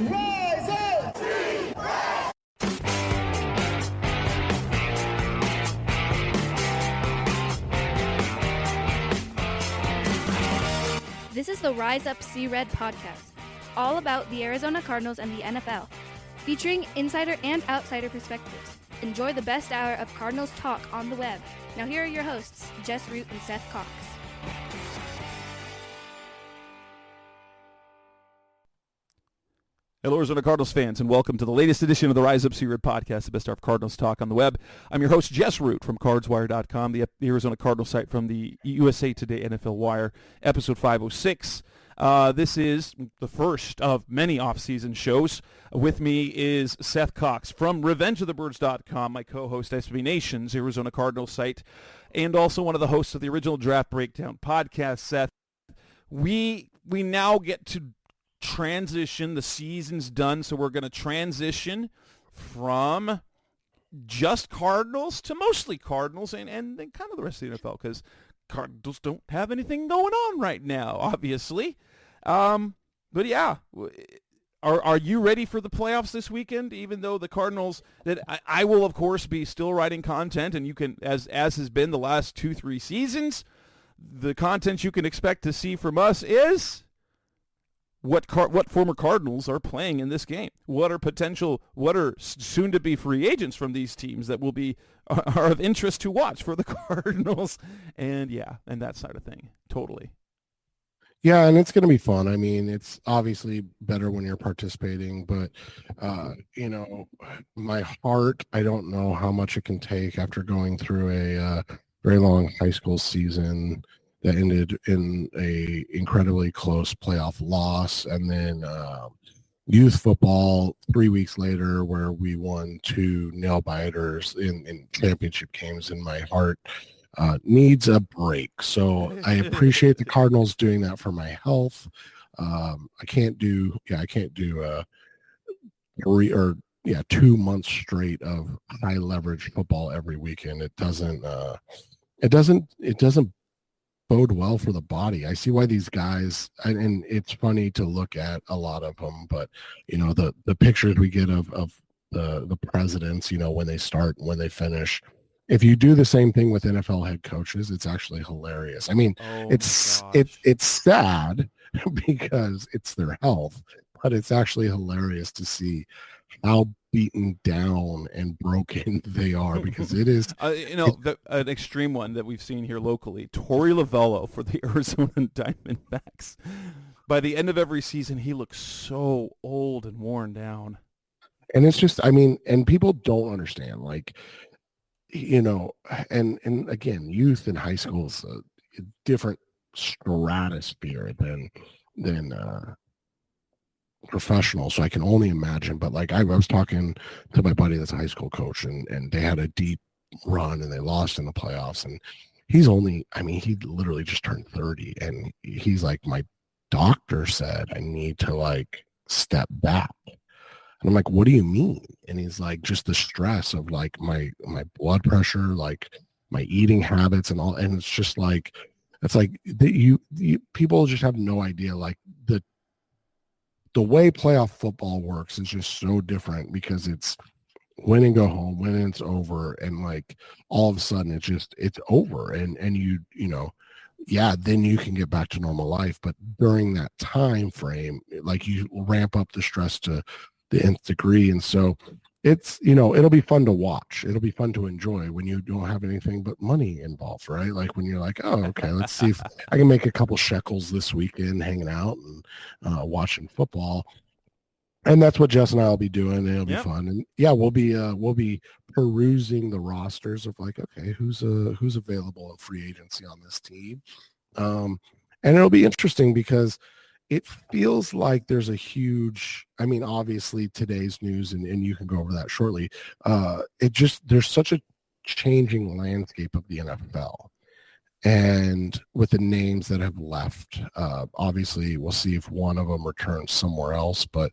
Rise up! This is the Rise Up See Red podcast, all about the Arizona Cardinals and the NFL, featuring insider and outsider perspectives. Enjoy the best hour of Cardinals talk on the web. Now here are your hosts, Jess Root and Seth Cox. Hello, Arizona Cardinals fans, and welcome to the latest edition of the Rise Up See Red podcast, the best hour of Cardinals talk on the web. I'm your host, Jess Root from CardsWire.com, the Arizona Cardinals site from the USA Today NFL Wire, episode 506. This is the first of many off-season shows. With me is Seth Cox from RevengeOfTheBirds.com, my co-host, SB Nation's Arizona Cardinals site, and also one of the hosts of the original Draft Breakdown podcast. Seth, we now get to transition. The season's done, so we're going to transition from just Cardinals to mostly Cardinals and then kind of the rest of the NFL, because Cardinals don't have anything going on right now, obviously. But yeah, are you ready for the playoffs this weekend? Even though the Cardinals, that I will of course be still writing content, and you can, as has been the last 2-3 seasons, the content you can expect to see from us is what former Cardinals are playing in this game. What are soon-to-be free agents from these teams that are of interest to watch for the Cardinals, and that side of thing. Totally. Yeah, and it's going to be fun. I mean, it's obviously better when you're participating, but, my heart, I don't know how much it can take after going through a very long high school season that ended in a incredibly close playoff loss, and then youth football 3 weeks later where we won 2 nail-biters in championship games, and my heart needs a break. So I appreciate the Cardinals doing that for my health. I can't do 2 months straight of high leverage football every weekend. It doesn't bode well for the body. I see why these guys, and it's funny to look at a lot of them, but the pictures we get of the presidents, when they start and when they finish. If you do the same thing with NFL head coaches, it's actually hilarious. I mean, it's sad because it's their health, but it's actually hilarious to see how beaten down and broken they are, because it is an extreme one that we've seen here locally. Torey Lovello for the Arizona Diamondbacks. By the end of every season, he looks so old and worn down. And it's just, and people don't understand, and again, youth and high school is a different stratosphere than professional, so I can only imagine. But I was talking to my buddy that's a high school coach, and they had a deep run and they lost in the playoffs, and he literally just turned 30, and he's like, my doctor said I need to step back. And I'm like, what do you mean? And he's like, just the stress of my blood pressure, my eating habits and all. And it's just people just have no idea. The way playoff football works is just so different, because it's win and go home, win and it's over. And all of a sudden it's over. And then you can get back to normal life. But during that time frame, you ramp up the stress to the nth degree. And so it's, it'll be fun to watch. It'll be fun to enjoy when you don't have anything but money involved, right? When you're like, oh, okay, let's see if I can make a couple shekels this weekend hanging out and watching football. And that's what Jess and I will be doing. And it'll be fun. And we'll be perusing the rosters of okay, who's available in free agency on this team. And it'll be interesting because it feels like there's a huge, obviously today's news, and you can go over that shortly. There's such a changing landscape of the NFL. And with the names that have left, obviously we'll see if one of them returns somewhere else, but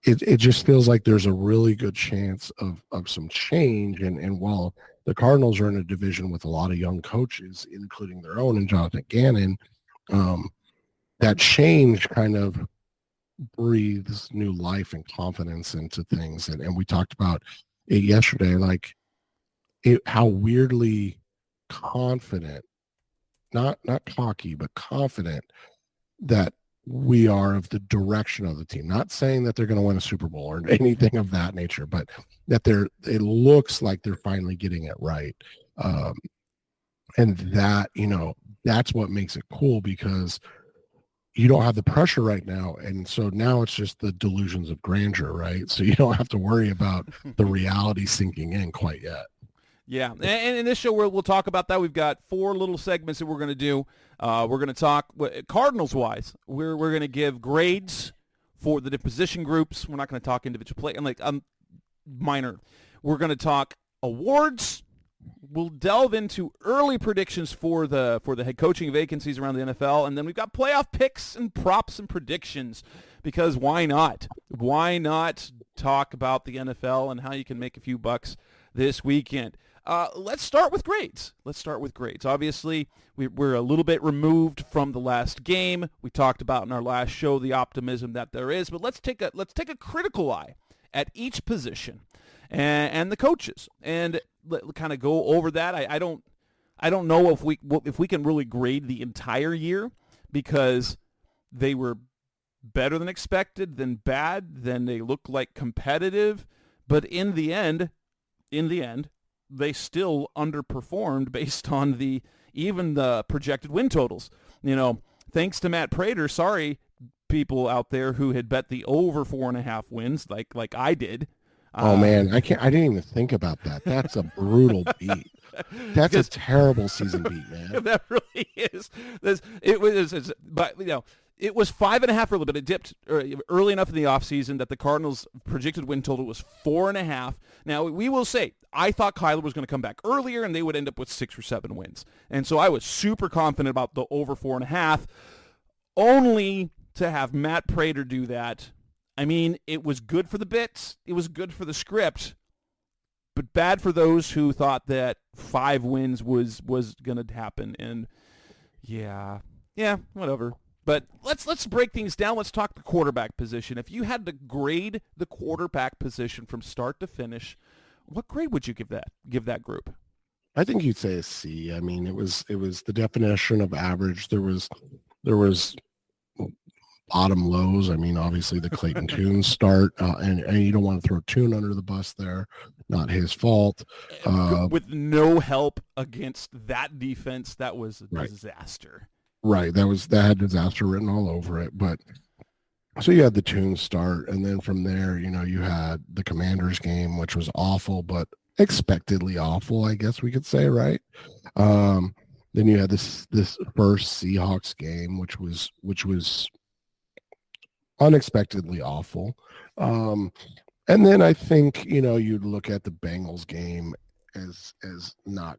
it just feels like there's a really good chance of some change. And while the Cardinals are in a division with a lot of young coaches, including their own and Jonathan Gannon, that change kind of breathes new life and confidence into things. And we talked about it yesterday, like how weirdly confident, not cocky, but confident that we are of the direction of the team. Not saying that they're going to win a Super Bowl or anything of that nature, but that it looks like they're finally getting it right. And that, that's what makes it cool, because you don't have the pressure right now. And so now it's just the delusions of grandeur, right? So you don't have to worry about the reality sinking in quite yet. Yeah, and in this show we'll talk about that. We've got 4 little segments that we're going to do. We're going to talk Cardinals-wise. We're going to give grades for the position groups. We're not going to talk individual play. Minor. We're going to talk awards. We'll delve into early predictions for the head coaching vacancies around the NFL, and then we've got playoff picks and props and predictions, because why not? Why not talk about the NFL and how you can make a few bucks this weekend? Let's start with grades. Obviously, we're a little bit removed from the last game. We talked about in our last show the optimism that there is, but let's take a critical eye at each position and the coaches, and kind of go over that. I don't know if we can really grade the entire year, because they were better than expected, then bad, then they look like competitive, but in the end, they still underperformed based on even the projected win totals. Thanks to Matt Prater. Sorry, people out there who had bet the over 4.5 wins, like I did. Oh man, I didn't even think about that. That's a brutal beat. That's a terrible season beat, man. That really is. It was 5.5 early, but it dipped early enough in the offseason that the Cardinals' projected win total was 4.5. Now, we will say, I thought Kyler was going to come back earlier and they would end up with 6 or 7 wins. And so I was super confident about the over 4.5, only to have Matt Prater do that. I mean, it was good for the bits. It was good for the script, but bad for those who thought that 5 wins was going to happen. And yeah, whatever. But let's break things down. Let's talk the quarterback position. If you had to grade the quarterback position from start to finish, what grade would you give that group? I think you'd say a C. I mean, it was the definition of average. There was bottom lows. I mean, obviously the Clayton Tune start, and you don't want to throw Tune under the bus there. Not his fault. With no help against that defense, that was a disaster. Right. That had disaster written all over it. But so you had the Tune start, and then from there, you had the Commanders game, which was awful, but expectedly awful, I guess we could say, right? Then you had this first Seahawks game, which was unexpectedly awful. And then I think, you'd look at the Bengals game as not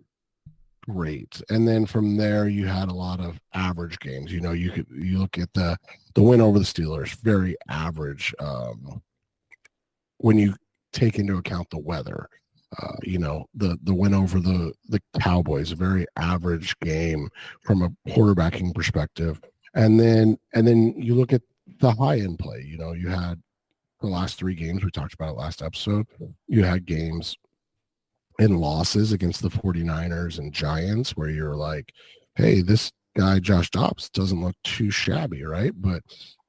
great. And then from there you had a lot of average games. You look at the win over the Steelers, very average. When you take into account the weather, the win over the Cowboys, a very average game from a quarterbacking perspective. And then you look at the high end play. You had the last 3 games, we talked about it last episode. You had games and losses against the 49ers and Giants where you're like, hey, this guy Josh Dobbs doesn't look too shabby, right? But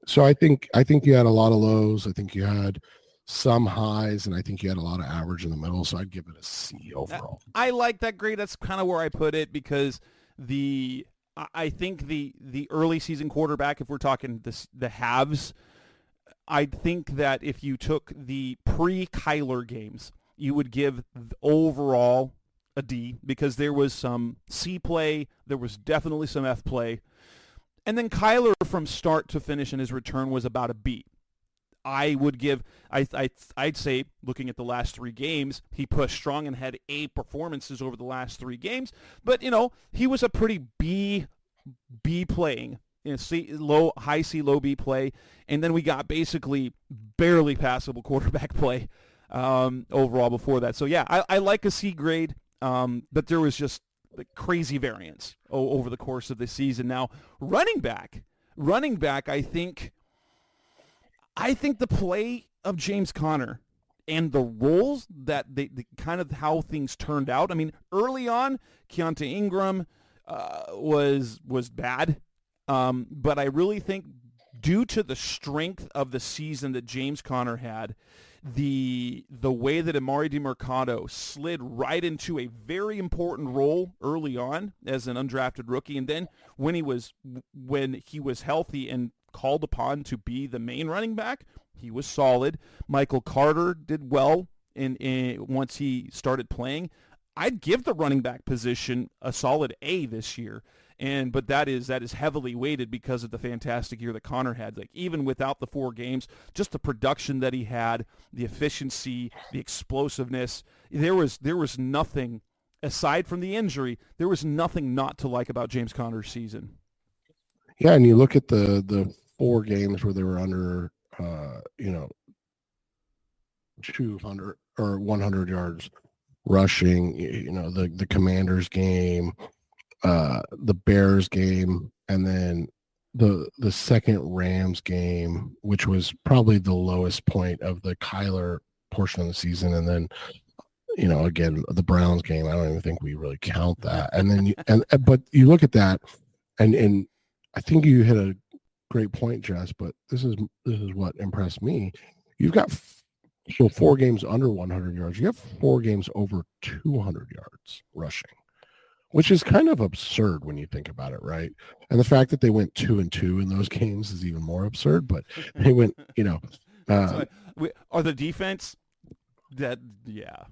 so I think you had a lot of lows. I think you had some highs, and I think you had a lot of average in the middle. So I'd give it a C overall. I like that grade. That's kind of where I put it, because I think the early season quarterback, if we're talking the halves, I think that if you took the pre-Kyler games, you would give overall a D, because there was some C play, there was definitely some F play, and then Kyler from start to finish in his return was about a B. I would give, I'd say, looking at the last 3 games, he pushed strong and had A performances over the last 3 games, but he was a pretty B playing, high C, low B play, and then we got basically barely passable quarterback play overall before that. So yeah, I like a C grade, but there was just crazy variance over the course of the season. Now, running back, I think I think the play of James Conner and the roles that the kind of how things turned out. I mean, early on, Keontae Ingram was bad, but I really think due to the strength of the season that James Conner had, the way that Amari DiMercado slid right into a very important role early on as an undrafted rookie, and then when he was healthy and called upon to be the main running back, he was solid. Michael Carter did well in once he started playing. I'd give the running back position a solid A this year. But that is heavily weighted because of the fantastic year that Connor had. Like, even without the 4 games, just the production that he had, the efficiency, the explosiveness, there was nothing aside from the injury. There was nothing not to like about James Conner's season. Yeah, and you look at the 4 games where they were under 200 or 100 yards rushing. The Commanders game, the Bears game, and then the second Rams game, which was probably the lowest point of the Kyler portion of the season, and then again the Browns game. I don't even think we really count that. And then but you look at that, and I think you hit a great point, Jess. But this is what impressed me. You've got 4 games under 100 yards. You have 4 games over 200 yards rushing, which is kind of absurd when you think about it, right? And the fact that they went 2-2 in those games is even more absurd. But they went, are the defense that, yeah.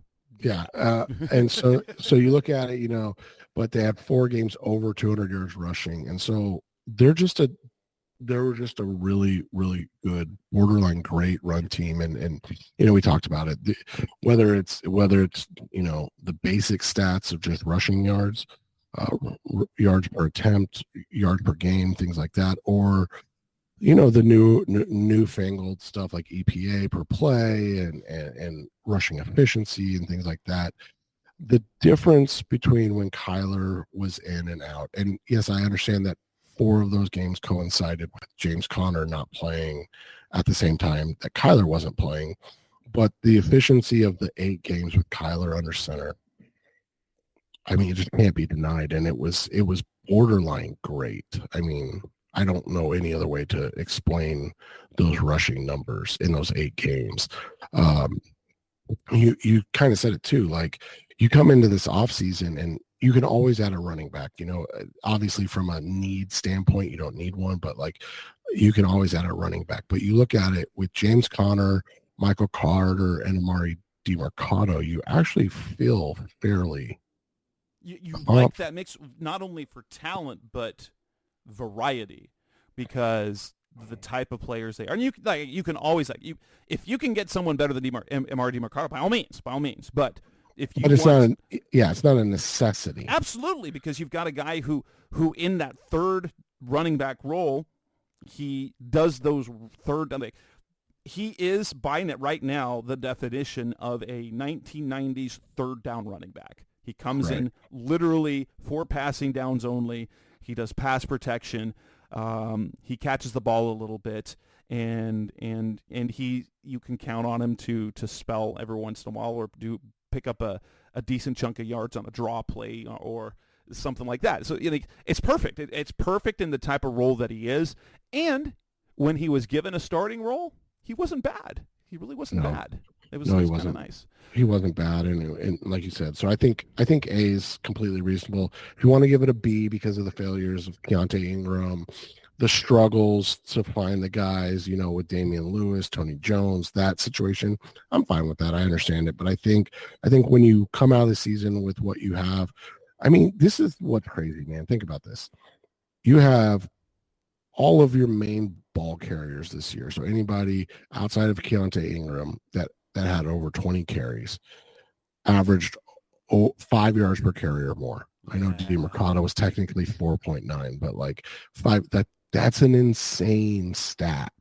And so you look at it, but they had 4 games over 200 yards rushing, and so they were just a really, really good, borderline great run team. And we talked about it, whether it's the basic stats of just rushing yards, yards per attempt, yards per game, things like that, or the newfangled stuff like EPA per play and rushing efficiency and things like that. The difference between when Kyler was in and out, and yes, I understand that 4 of those games coincided with James Conner not playing at the same time that Kyler wasn't playing, but the efficiency of the 8 games with Kyler under center, I mean, it just can't be denied. And it was borderline great. I mean, I don't know any other way to explain those rushing numbers in those 8 games. You kind of said it too, like you come into this offseason and you can always add a running back. Obviously from a need standpoint, you don't need one, but like you can always add a running back. But you look at it with James Conner, Michael Carter, and Amari DiMercado, you actually feel fairly. You like that mix, not only for talent but variety, because the type of players they are. And you can always if you can get someone better than Amari DiMercado, by all means. But it's not a necessity. Absolutely, because you've got a guy who in that third running back role, he does those third. He is buying it right now, the definition of a 1990s third down running back. He comes in literally for passing downs only. He does pass protection. He catches the ball a little bit, and you can count on him to spell every once in a while or pick up a decent chunk of yards on a draw play or something like that. So it's perfect. It's perfect in the type of role that he is. And when he was given a starting role, he wasn't bad. He really wasn't bad. It was kind of nice. He wasn't bad, and like you said, so I think A is completely reasonable. If you want to give it a B because of the failures of Keontae Ingram, the struggles to find the guys, with Damian Lewis, Tony Jones, that situation, I'm fine with that. I understand it, but I think when you come out of the season with what you have, I mean, this is what's crazy, man. Think about this. You have all of your main ball carriers this year. So anybody outside of Keontae Ingram that had over 20 carries averaged 5 yards per carry or more. I know DiMercado was technically 4.9, but like 5, that's an insane stat.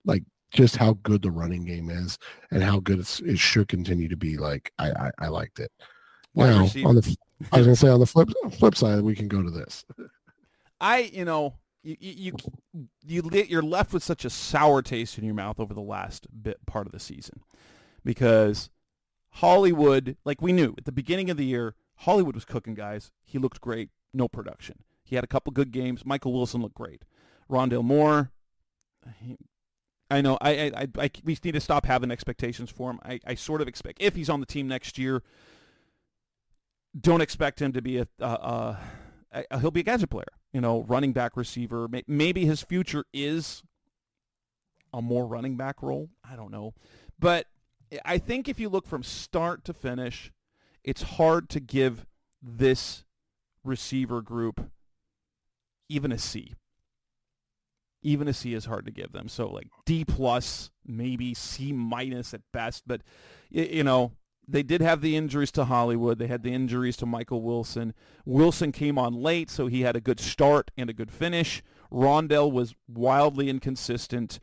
Like just how good the running game is and how good it should continue to be. Like I liked it. Now, I was going to say on the flip side, we can go to this. you're left with such a sour taste in your mouth over the last part of the season, because Hollywood, like we knew at the beginning of the year, Hollywood was cooking guys. He looked great, no production. He had a couple good games. Michael Wilson looked great. Rondale Moore, I know we need to stop having expectations for him. I sort of expect, if he's on the team next year, don't expect him to be he'll be a gadget player, running back, receiver. Maybe his future is a more running back role. I don't know. But I think if you look from start to finish, it's hard to give this receiver group even a C. Even a C is hard to give them. So like D+, maybe C- at best. But, they did have the injuries to Hollywood. They had the injuries to Michael Wilson. Wilson came on late, so he had a good start and a good finish. Rondale was wildly inconsistent.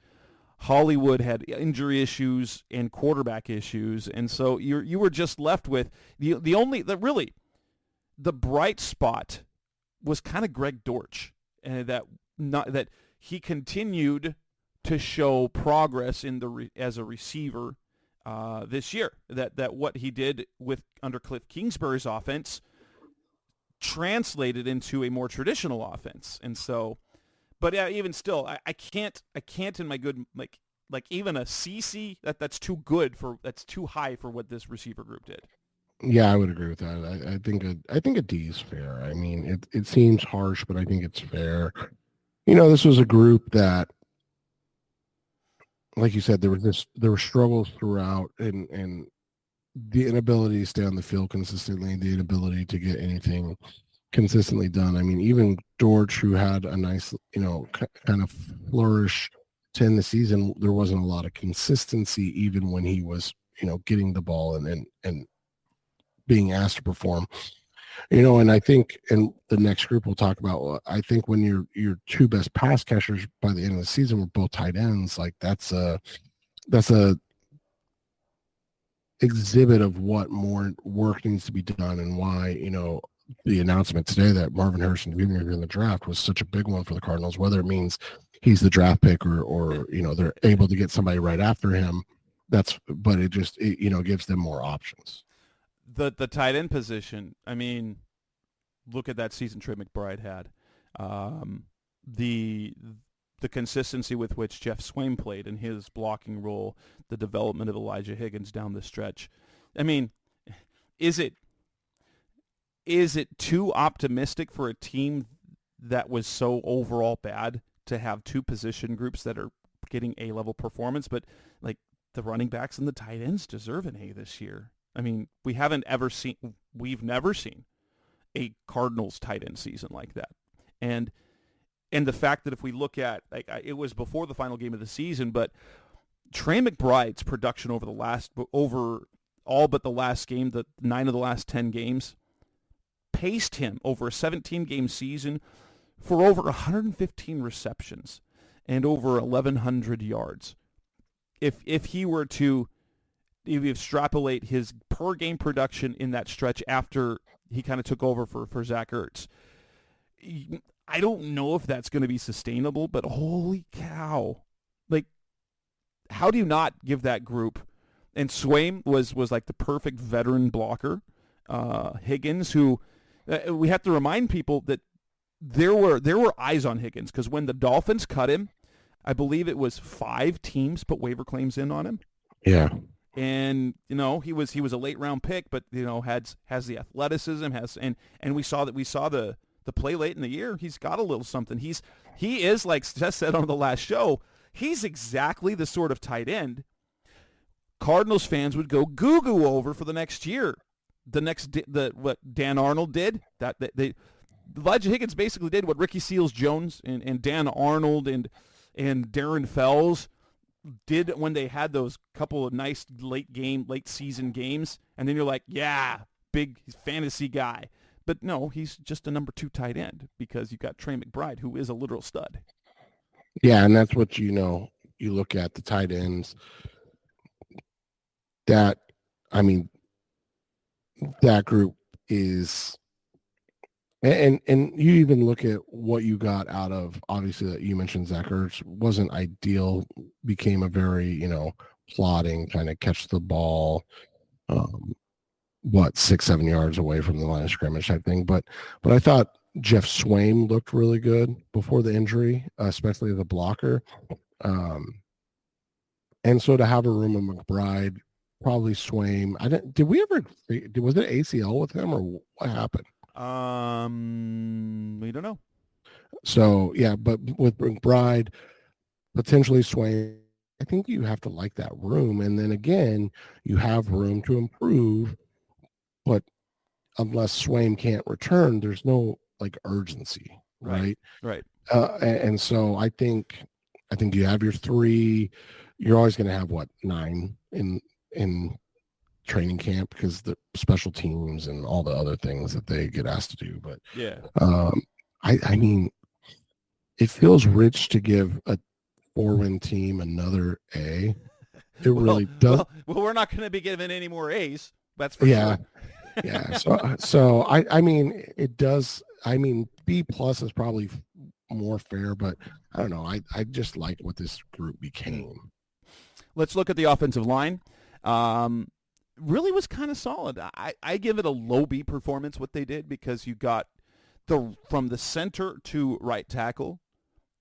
Hollywood had injury issues and quarterback issues, and so you were just left with the bright spot was kind of Greg Dortch, and that he continued to show progress as a receiver this year. That what he did under Cliff Kingsbury's offense translated into a more traditional offense, and so. But yeah, even still, I can't in my good like even a CC that's too good that's too high for what this receiver group did. Yeah, I would agree with that. I think a D is fair. I mean, it seems harsh, but I think it's fair. This was a group that, like you said, there were struggles throughout, and the inability to stay on the field consistently, the inability to get anything consistently done. I mean, even Dortch, who had a nice, kind of flourish to end the season, there wasn't a lot of consistency even when he was, getting the ball and being asked to perform. And I think in the next group we'll talk about, I think when your two best pass catchers by the end of the season were both tight ends, like that's a exhibit of what more work needs to be done, and why, the announcement today that Marvin Harrison Jr. in the draft was such a big one for the Cardinals, whether it means he's the draft pick or they're able to get somebody right after him. But it just, gives them more options. The tight end position, I mean, look at that season Trey McBride had. The consistency with which Jeff Swaim played in his blocking role, the development of Elijah Higgins down the stretch. I mean, is it too optimistic for a team that was so overall bad to have two position groups that are getting A-level performance? But like the running backs and the tight ends deserve an A this year. I mean, we've never seen a Cardinals tight end season like that. And the fact that if we look at, it was before the final game of the season, but Trey McBride's production over all but the last game, the 9 of the last 10 games, paced him over a 17-game season for over 115 receptions and over 1,100 yards. If he were to extrapolate his per-game production in that stretch after he kind of took over for Zach Ertz, I don't know if that's going to be sustainable, but holy cow. Like, how do you not give that group? And Swaim was like the perfect veteran blocker. Higgins, who we have to remind people that there were eyes on Higgins, because when the Dolphins cut him, I believe it was 5 teams put waiver claims in on him. Yeah. And he was a late round pick, but has the athleticism, and we saw the play late in the year. He's got a little something. He is, like Seth said on the last show, he's exactly the sort of tight end Cardinals fans would go goo-goo over for the next year. What Dan Arnold did, Elijah Higgins basically did what Ricky Seals-Jones and Dan Arnold and Darren Fells did when they had those couple of nice late season games, and then you're like, yeah, big fantasy guy. But no, he's just a number 2 tight end, because you got Trey McBride, who is a literal stud. Yeah, and that's what you look at the tight ends. That group is And you even look at what you got out of, obviously, that you mentioned Zach Ertz wasn't ideal, became a very, plodding kind of catch the ball, um, 6-7 yards away from the line of scrimmage type thing. But I thought Jeff Swaim looked really good before the injury, especially the blocker. And so to have a room of McBride, probably Swaim. Was it ACL with him, or what happened? We don't know. So yeah, but with McBride, potentially Swaim, I think you have to like that room. And then again, you have room to improve, but unless Swaim can't return, there's no like urgency, right? Right. And so I think you have your three. You're always going to have 9 in training camp because the special teams and all the other things that they get asked to do. But yeah, I mean, it feels rich to give a 4-win team another A. It really does. Well, we're not going to be giving any more A's. That's for sure. Yeah. So I mean, it does. I mean, B+ is probably more fair, but I don't know. I just like what this group became. Let's look at the offensive line. Really was kind of solid. I give it a low B performance what they did, because you got from the center to right tackle.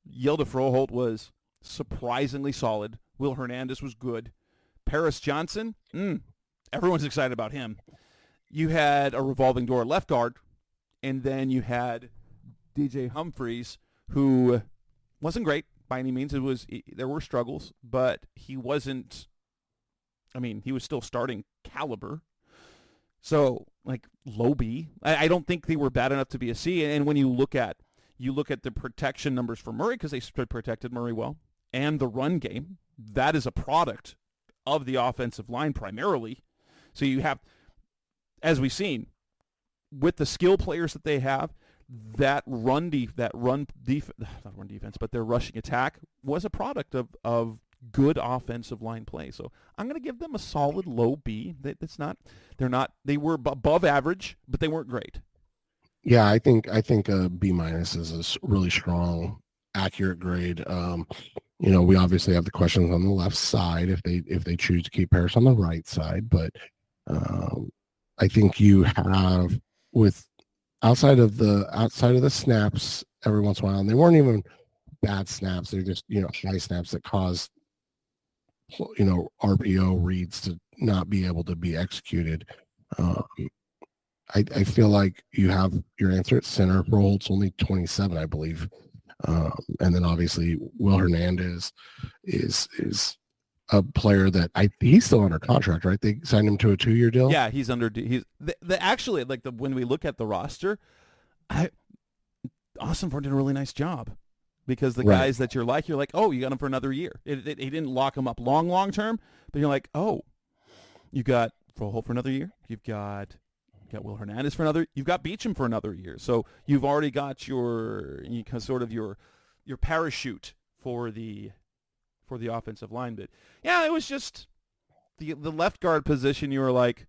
Yilda Froholt was surprisingly solid. Will Hernandez was good. Paris Johnson, everyone's excited about him. You had a revolving door left guard, and then you had DJ Humphries, who wasn't great by any means. There were struggles, but he wasn't. I mean, he was still starting caliber. So, like, low B. I don't think they were bad enough to be a C. And when you look at the protection numbers for Murray, because they protected Murray well, and the run game, that is a product of the offensive line primarily. So you have, as we've seen, with the skill players that they have, their rushing attack was a product of good offensive line play. So I'm going to give them a solid low B. They were above average, but they weren't great. Yeah, I think a B- is a really strong, accurate grade. We obviously have the questions on the left side if they choose to keep Paris on the right side, but I think you have, with outside of the snaps every once in a while, and they weren't even bad snaps. They're just high snaps that caused RPO reads to not be able to be executed. I feel like you have your answer at center. Froholt's only 27, I believe. And then obviously Will Hernandez is a player that he's still under contract, right? They signed him to a 2-year deal. Yeah, he's under. Actually, when we look at the roster, Austin Ford did a really nice job, because the guys that you're like, oh, you got him for another year. He didn't lock him up long term, but you're like, oh, you got Froholt for another year. You've got Will Hernandez for another. You've got Beachum for another year. So you've already got your parachute for the offensive line. But yeah, it was just the left guard position. You were like,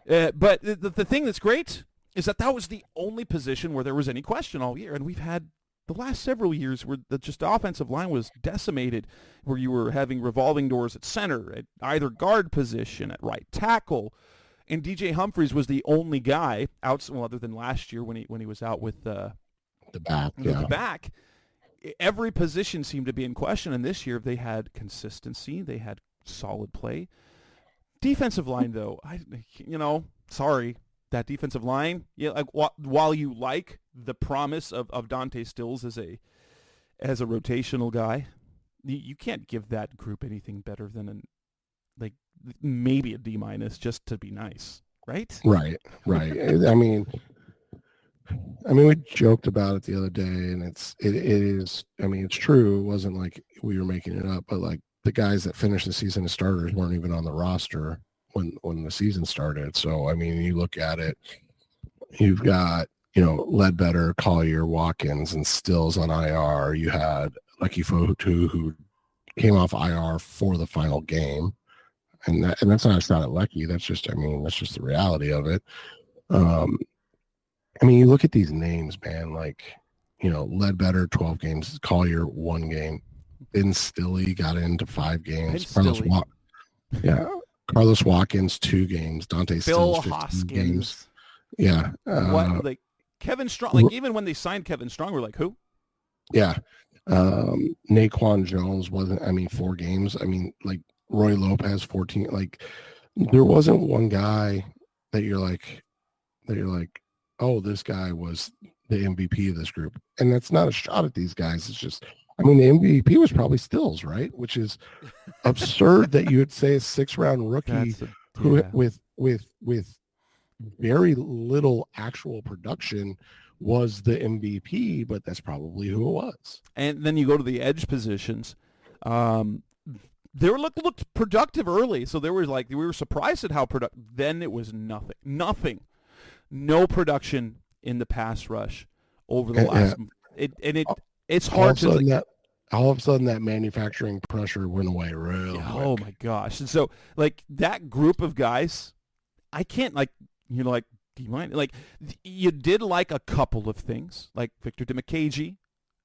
but the thing that's great is that was the only position where there was any question all year, and we've had the last several years where the offensive line was decimated, where you were having revolving doors at center, at either guard position, at right tackle. And DJ Humphries was the only guy other than last year when he was out with the back. The back. Every position seemed to be in question, and this year they had consistency. They had solid play. Defensive line, though, sorry, that defensive line. Yeah, like while you like the promise of Dante Stills as a rotational guy, you can't give that group anything better than maybe a D- just to be nice, right? Right. I mean, we joked about it the other day, and it is. I mean, it's true. It wasn't like we were making it up, but like the guys that finished the season as starters weren't even on the roster when the season started. So I mean, you look at it, you've got Ledbetter, Collier, Watkins, and Stills on IR. You had Lucky Fotu, who came off IR for the final game. And that's not a shot at Lecky. That's just the reality of it. I mean, you look at these names, man, like, Ledbetter, 12 games, Collier, 1 game. Ben Stilley got into 5 games. Yeah. Carlos Watkins, 2 games. Dante Phil Stills, 15 games. Hoskins. Yeah. Like Kevin Strong, like even when they signed Kevin Strong, we're like, who? Yeah. Naquan Jones wasn't, 4 games. Like Roy Lopez, 14. Like there wasn't one guy that you're like, oh, this guy was the MVP of this group. And that's not a shot at these guys. It's just, the MVP was probably Stills, right? Which is absurd that you would say a 6th-round rookie with very little actual production was the MVP, but that's probably who it was. And then you go to the edge positions. They looked productive early, so there was we were surprised at how productive. Then it was nothing, no production in the pass rush over the last. It's hard to. All of a sudden, that manufacturing pressure went away real quick. Oh my gosh! And so, that group of guys, I can't do you mind? You did a couple of things, like Victor Dimukeje.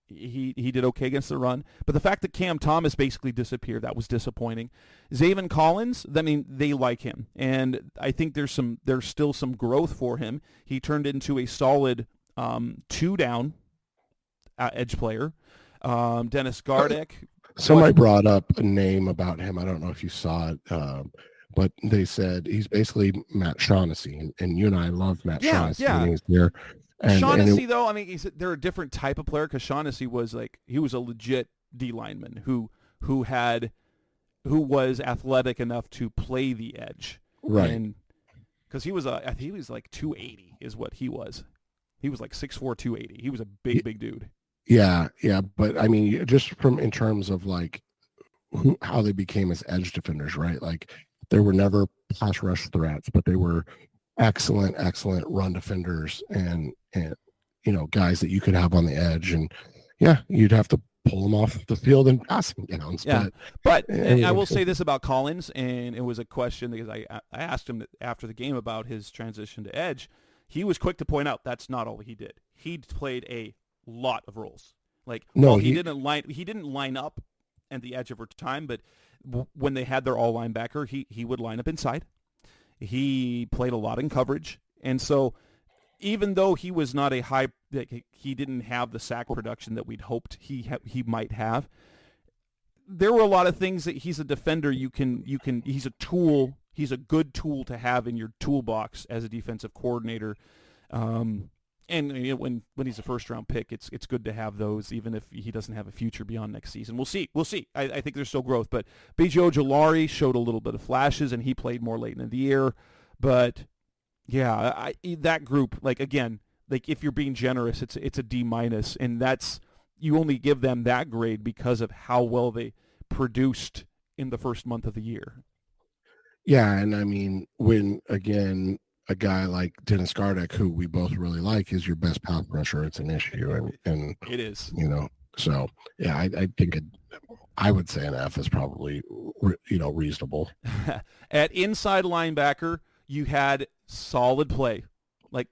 He did okay against the run, but the fact that Cam Thomas basically disappeared, that was disappointing. Zaven Collins, they like him, and I think there's still some growth for him. He turned into a solid 2-down edge player. Dennis Gardeck. Somebody brought up a name about him. I don't know if you saw it, but they said he's basically Matt Shaughnessy, and you and I love Matt Shaughnessy when he was here. Shaughnessy, though, they're a different type of player because Shaughnessy was he was a legit D lineman who was athletic enough to play the edge, right? Because he was 280 is what he was. He was 6'4", 280. He was a big dude. Yeah, but just in terms of how they became as edge defenders, right? They were never pass rush threats, but they were excellent run defenders and guys that you could have on the edge, and you'd have to pull them off the field in passing downs. Yeah, but I will say this about Collins, and it was a question because I asked him after the game about his transition to edge. He was quick to point out that's not all he did. He played a lot of roles. He didn't line up at the edge every time, but when they had their all linebacker, he would line up inside. He played a lot in coverage, and so even though he was not a high, he didn't have the sack production that we'd hoped he might have. There were a lot of things that he's a defender. He's a tool. He's a good tool to have in your toolbox as a defensive coordinator. And when he's a first-round pick, it's good to have those, even if he doesn't have a future beyond next season. We'll see. I think there's still growth. But B.J. Ojulari showed a little bit of flashes, and he played more late in the year. But, yeah, that group, if you're being generous, it's a D-, and that's you only give them that grade because of how well they produced in the first month of the year. Yeah, and when, again, a guy like Dennis Gardeck, who we both really like, is your best pass rusher, it's an issue. And it is. So, yeah, I think I would say an F is probably, reasonable. At inside linebacker, you had solid play,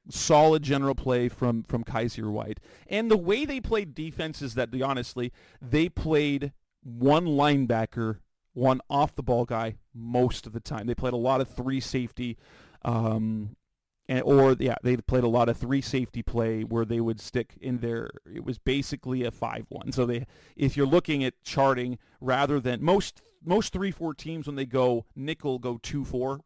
solid general play from Kaiser White. And the way they played defense is that, honestly, they played one linebacker, one off-the-ball guy most of the time. They played a lot of 3 safety. They played a lot of 3 safety play where they would stick in there. It was basically a 5-1. So if you're looking at charting, rather than most 3-4 teams, when they go nickel, go 2-4,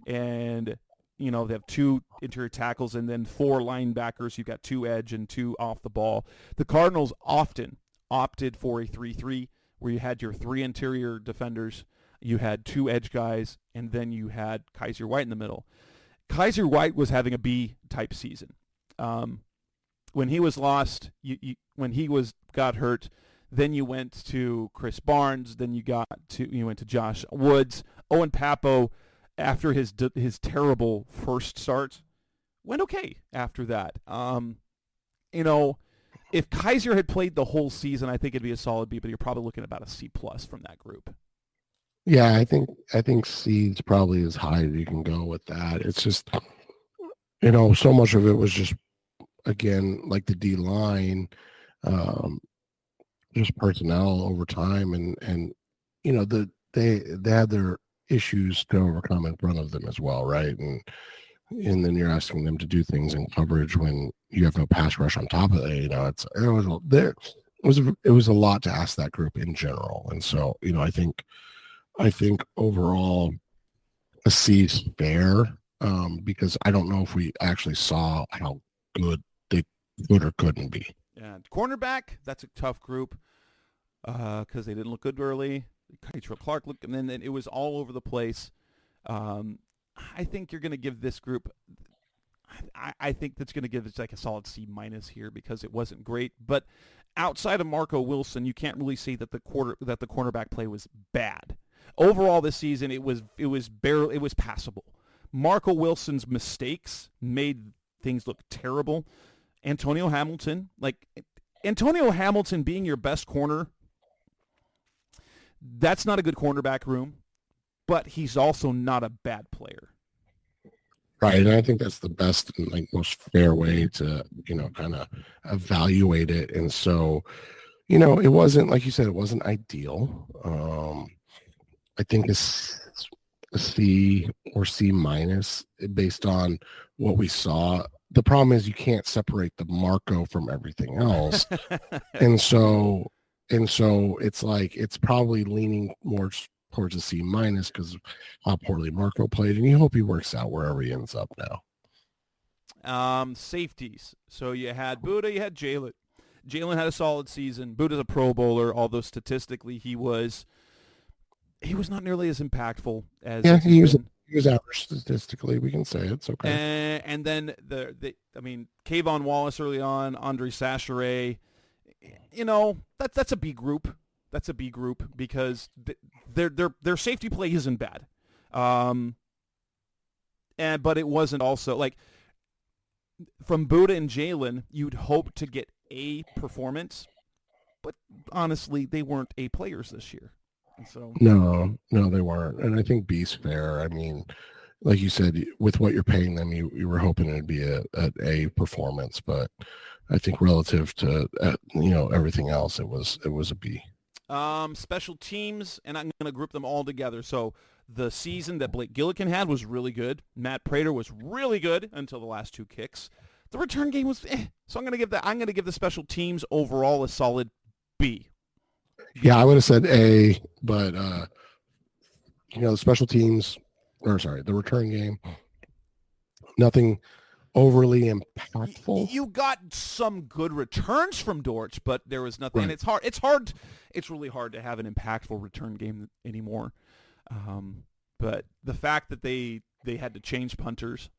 and they have 2 interior tackles and then 4 linebackers. You've got 2 edge and 2 off the ball. The Cardinals often opted for a 3-3 where you had your 3 interior defenders, you had 2 edge guys, and then you had Kaiser White in the middle. Kaiser White was having a B-type season. When he was lost, when he got hurt, then you went to Chris Barnes, then you went to Josh Woods. Owen Papo, after his terrible first start, went okay after that. If Kaiser had played the whole season, I think it'd be a solid B, but you're probably looking at about a C+ from that group. Yeah, I think C is probably as high as you can go with that. It's just, so much of it was just again, like the D line, just personnel over time, and they had their issues to overcome in front of them as well, right? And then you're asking them to do things in coverage when you have no pass rush on top of it. It was a lot to ask that group in general, and so I think overall a C is fair, because I don't know if we actually saw how good they could or couldn't be. And cornerback, that's a tough group because they didn't look good early. Keitrell Clark looked, and then it was all over the place. I think you're going to give this group. I think that's going to give it like a solid C minus here because it wasn't great. But outside of Marco Wilson, you can't really say that the cornerback play was bad. Overall, this season it was passable. Marco Wilson's mistakes made things look terrible. Antonio Hamilton being your best corner, that's not a good cornerback room, but he's also not a bad player. Right, and I think that's the best and most fair way to, kind of evaluate it. And so, it wasn't, like you said, it wasn't ideal. I think it's a C or C minus based on what we saw. The problem is you can't separate the Marco from everything else. and so it's like it's probably leaning more towards a C minus because of how poorly Marco played, and you hope he works out wherever he ends up now. Safeties. So you had Buddha, you had Jalen. Jalen had a solid season. Buddha's a Pro Bowler, although statistically he was not nearly as impactful as he was average statistically. We can say it's okay. And then Kayvon Wallace early on, Andre Sachere. That's a B group. That's a B group because their safety play isn't bad, but it wasn't also like from Buddha and Jalen. You'd hope to get A performance, but honestly, they weren't A players this year. And so no, they weren't, and I think B's fair. I mean, like you said, with what you're paying them, you were hoping it'd be a performance, but I think relative to everything else, it was a B. Special teams, and I'm going to group them all together. So the season that Blake Gillikin had was really good. Matt Prater was really good until the last two kicks. The return game was so I'm going to give the special teams overall a solid B. Yeah, I would have said A, but the special teams, the return game, nothing overly impactful. You got some good returns from Dortch, but there was nothing. Right. And it's really hard to have an impactful return game anymore. But the fact that they had to change punters,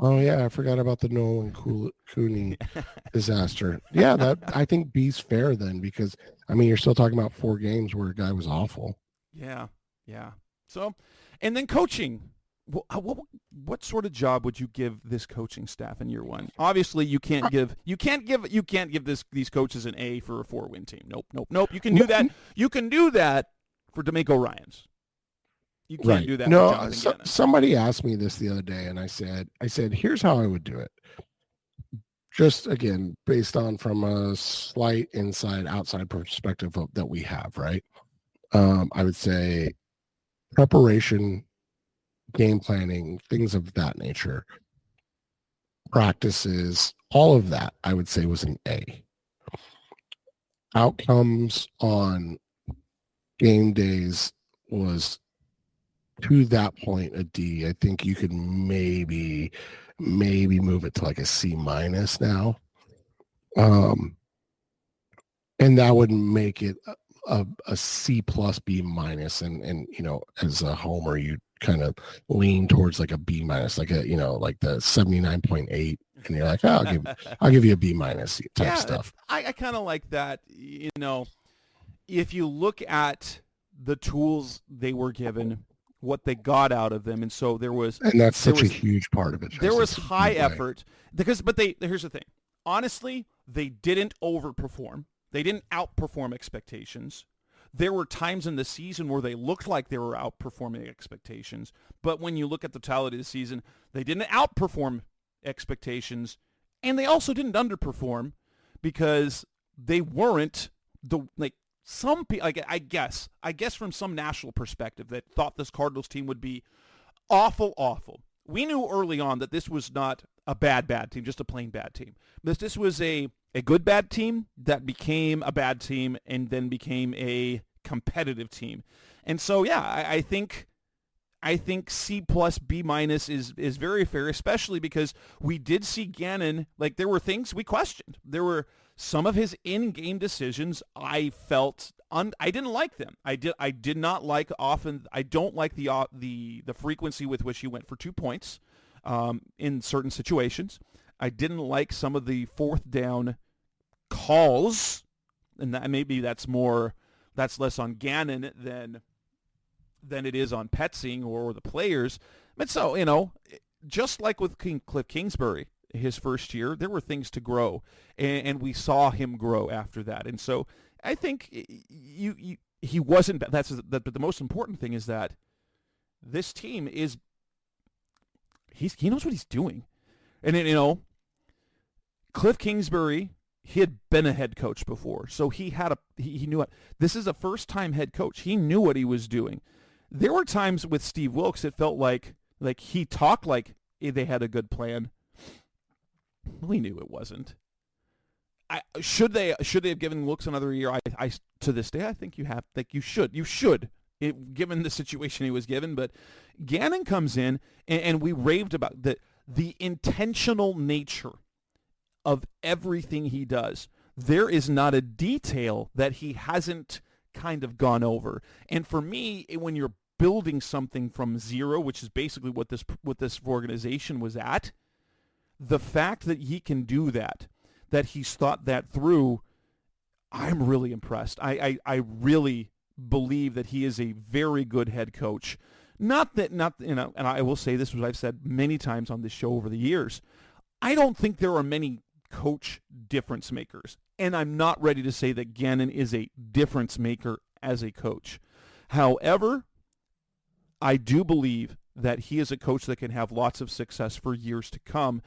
Oh yeah, I forgot about the Nolan Cooney disaster. Yeah, that I think B's fair then because you're still talking about 4 games where a guy was awful. Yeah. So, and then coaching. What sort of job would you give this coaching staff in year one? Obviously, you can't give these coaches an A for a 4-win team. Nope. You can do that. You can do that for D'Amico Ryans. You can't do that. No, somebody asked me this the other day, and I said, here's how I would do it. Just again, based on from a slight outside perspective that we have, right? I would say preparation, game planning, things of that nature, practices, all of that, I would say was an A. Outcomes on game days was to that point a D. I think you could maybe move it to like a C minus now. And that would make it a C plus B minus. And as a homer, you kind of lean towards like a B minus, like like the 79.8. And you're like, I'll give you a B minus type stuff. I kind of like that. If you look at the tools they were given, what they got out of them, and so that's such a huge part of it. There was high effort here's the thing. Honestly, they didn't overperform. They didn't outperform expectations. there were times in the season where they looked like they were outperforming expectations. But when you look at the totality of the season, they didn't outperform expectations, and they also didn't underperform because they weren't some people. I guess from some national perspective that thought this Cardinals team would be awful. We knew early on that this was not a bad team, just a plain bad team. This was a good bad team that became a bad team and then became a competitive team. And so, yeah, I think C plus B minus is very fair, especially because we did see Gannon. Like, there were things we questioned. There were some of his in-game decisions I felt I didn't like them. I did not like often. I don't like the frequency with which he went for 2 points in certain situations. I didn't like some of the fourth down calls, and maybe that's less on Gannon than it is on Petzing or the players. But so, just like with Cliff Kingsbury his first year, there were things to grow, and we saw him grow after that. And so I think he wasn't. The most important thing is that this team he knows what he's doing, and Cliff Kingsbury, he had been a head coach before, so he knew it. This is a first-time head coach. He knew what he was doing. There were times with Steve Wilkes it felt like he talked like they had a good plan. We knew it wasn't. Should they have given Wilkes another year? I to this day I think you have. Like you should, given the situation he was given. But Gannon comes in and we raved about the intentional nature of everything he does. There is not a detail that he hasn't kind of gone over. And for me, when you're building something from zero, which is basically what this organization was at, the fact that he can do that he's thought that through, I'm really impressed. I really believe that he is a very good head coach. And I will say this, which I've said many times on this show over the years, I don't think there are many coach difference makers. And I'm not ready to say that Gannon is a difference maker as a coach. However, I do believe that he is a coach that can have lots of success for years to come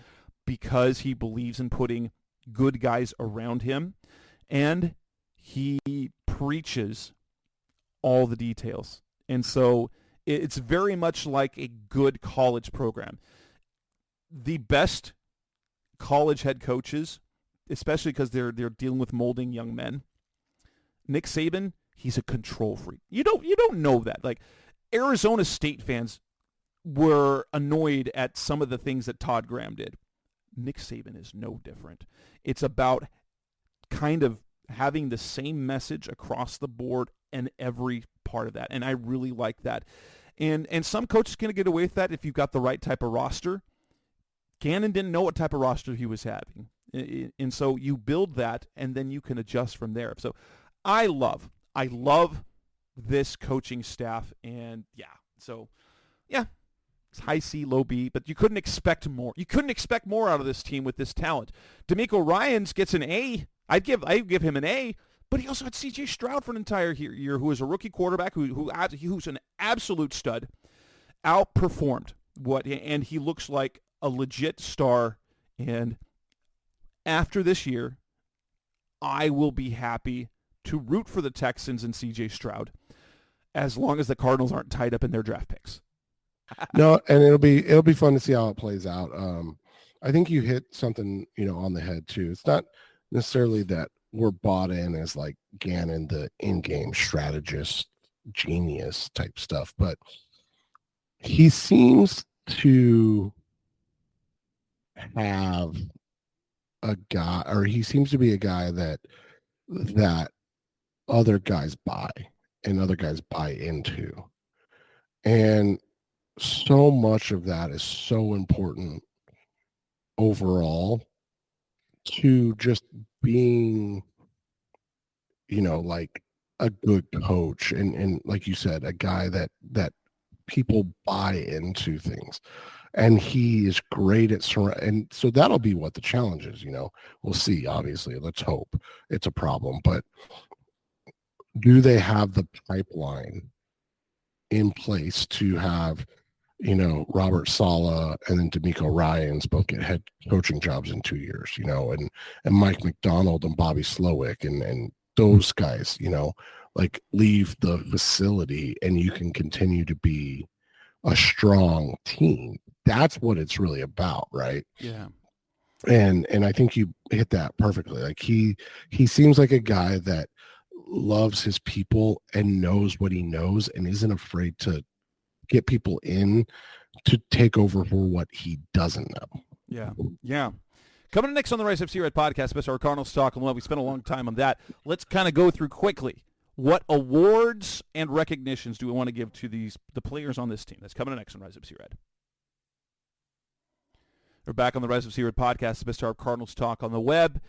because he believes in putting good guys around him, and he preaches all the details. And so it's very much like a good college program. The best college head coaches, especially because they're dealing with molding young men. Nick Saban, he's a control freak. You don't know that. Like, Arizona State fans were annoyed at some of the things that Todd Graham did. Nick Saban is no different. It's about kind of having the same message across the board and every part of that. And I really like that. And some coaches can get away with that if you've got the right type of roster. Gannon didn't know what type of roster he was having. And so you build that, and then you can adjust from there. So I love this coaching staff. And, it's high C, low B, but you couldn't expect more. You couldn't expect more out of this team with this talent. D'Amico Ryans gets an A. I'd give him an A, but he also had C.J. Stroud for an entire year, who was a rookie quarterback, who's an absolute stud, outperformed and he looks like a legit star. And after this year, I will be happy to root for the Texans and C.J. Stroud, as long as the Cardinals aren't tied up in their draft picks. No, and it'll be fun to see how it plays out. I think you hit something, on the head too. It's not necessarily that we're bought in as like Gannon, the in-game strategist, genius type stuff, but he seems to have a guy, or he seems to be a guy that other guys buy and other guys buy into. And so much of that is so important overall to just being, like a good coach and like you said, a guy that people buy into things. And he is great at and so that'll be what the challenge is. We'll see. Obviously, let's hope it's a problem, but do they have the pipeline in place to have, Robert Saleh and then D'Amico Ryans both get head coaching jobs in 2 years, and Mike McDonald and Bobby Slowick and those guys, like leave the facility and you can continue to be a strong team. That's what it's really about, right? Yeah. And I think you hit that perfectly. Like he seems like a guy that loves his people and knows what he knows and isn't afraid to get people in to take over for what he doesn't know. Yeah. Yeah. Coming up next on the Rise Up See Red podcast, Mr. Cardinals talk. Well, we spent a long time on that. Let's kind of go through quickly. What awards and recognitions do we want to give to the players on this team? That's coming up next on Rise Up See Red. We're back on the Rise Up See Red podcast, Mr. Cardinals talk on the web,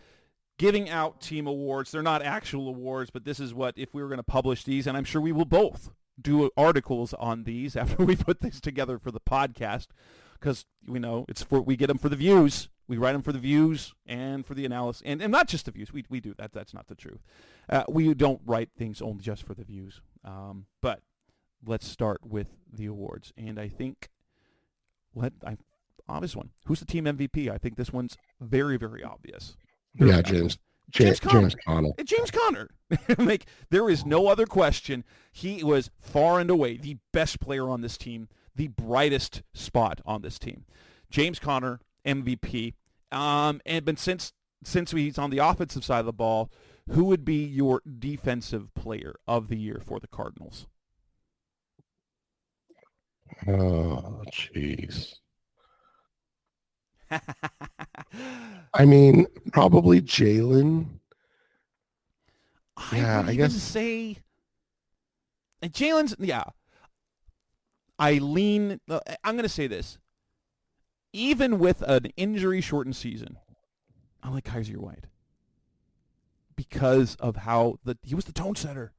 giving out team awards. They're not actual awards, but this is what, if we were going to publish these, and I'm sure we will both do articles on these after we put this together for the podcast, because we get them for the views. We write them for the views and for the analysis, and not just the views. We do that. That's not the truth. We don't write things only just for the views. But let's start with the awards, and I think obvious one. Who's the team MVP? I think this one's very, very obvious. Yeah, James Conner. James Conner. Like, there is no other question. He was far and away the best player on this team, the brightest spot on this team. James Conner, MVP. But since he's on the offensive side of the ball, who would be your defensive player of the year for the Cardinals? Oh, jeez. I mean, probably Jalen. I guess say Jalen's. Yeah, I'm going to say this. Even with an injury-shortened season, I like Kaiser White because of how he was the tone setter.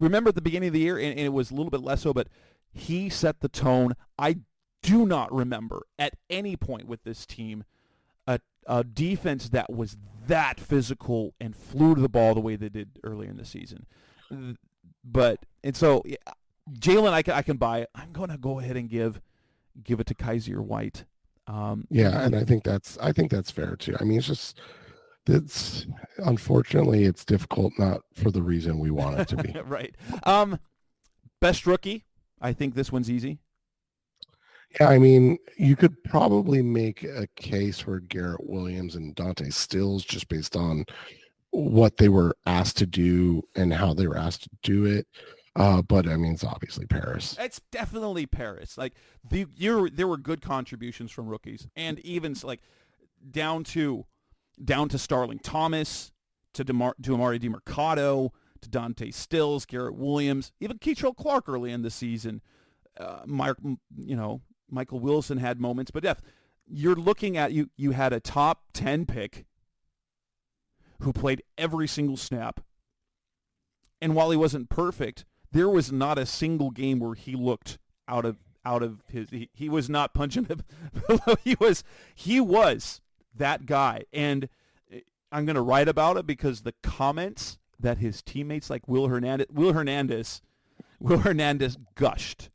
Remember at the beginning of the year, and it was a little bit less so, but he set the tone. I do not remember at any point with this team a defense that was that physical and flew to the ball the way they did earlier in the season. So Jalen, I can buy it. I'm going to go ahead and give it to Kaiser White. And I think that's fair too. I mean, it's unfortunately it's difficult, not for the reason we want it to be. Right. Best rookie. I think this one's easy. Yeah, I mean, you could probably make a case for Garrett Williams and Dante Stills just based on what they were asked to do and how they were asked to do it. But I mean, it's obviously Paris. It's definitely Paris. Like there were good contributions from rookies, and even like down to Starling Thomas, to Amari DiMercato, to Dante Stills, Garrett Williams, even Keitrell Clark early in the season. Michael Wilson had moments, but you're looking at you had a top 10 pick who played every single snap, and while he wasn't perfect, there was not a single game where he looked out of his. He was not punching him. he was that guy, and I'm going to write about it because the comments that his teammates like Will Hernandez gushed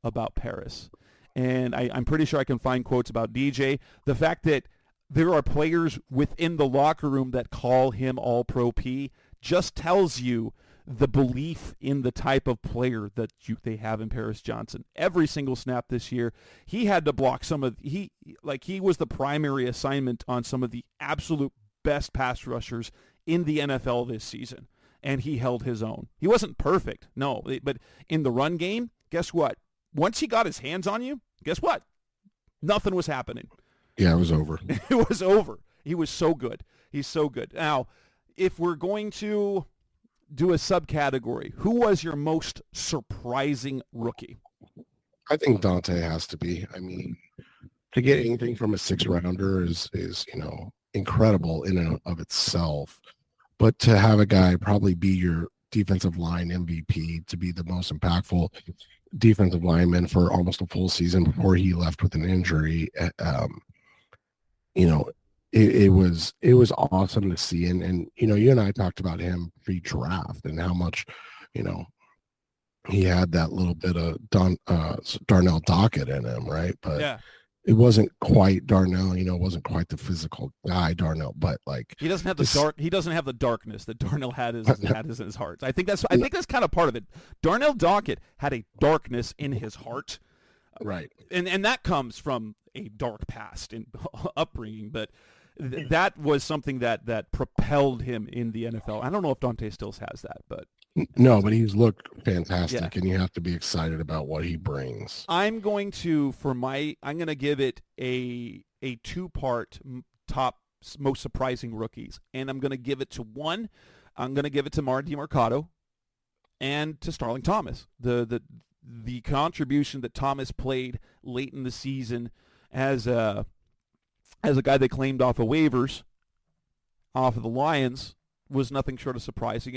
about Paris, and I'm pretty sure I can find quotes about DJ. The fact that there are players within the locker room that call him All-Pro P just tells you the belief in the type of player that they have in Paris Johnson. Every single snap this year, he had to block he was the primary assignment on some of the absolute best pass rushers in the NFL this season, and he held his own. He wasn't perfect, no, but in the run game, guess what? Once he got his hands on you, guess what? Nothing was happening. Yeah, it was over. It was over. He was so good. He's so good. Now, if we're going to do a subcategory, who was your most surprising rookie? I think Dante has to be. I mean, to get anything from a 6-rounder is incredible in and of itself. But to have a guy probably be your defensive line MVP, to be the most impactful defensive lineman for almost a full season before he left with an injury, it was awesome to see. And you and I talked about him pre-draft and how much, you know, he had that little bit of Darnell Dockett in him, right? But Yeah. it wasn't quite Darnell, it wasn't quite the physical guy Darnell, but like He doesn't have the darkness that Darnell had in his heart. I think that's kind of part of it. Darnell Dockett had a darkness in his heart. Right. And that comes from a dark past and upbringing, but that was something that propelled him in the NFL. I don't know if Dante Stills has that, but no, but he's looked fantastic, and you have to be excited about what he brings. I'm going to give it a two-part top most surprising rookies, and I'm going to give it to one. I'm going to give it to Martin DeMarcado and to Starling Thomas. The contribution that Thomas played late in the season as a guy they claimed off of waivers, off of the Lions, was nothing short of surprising.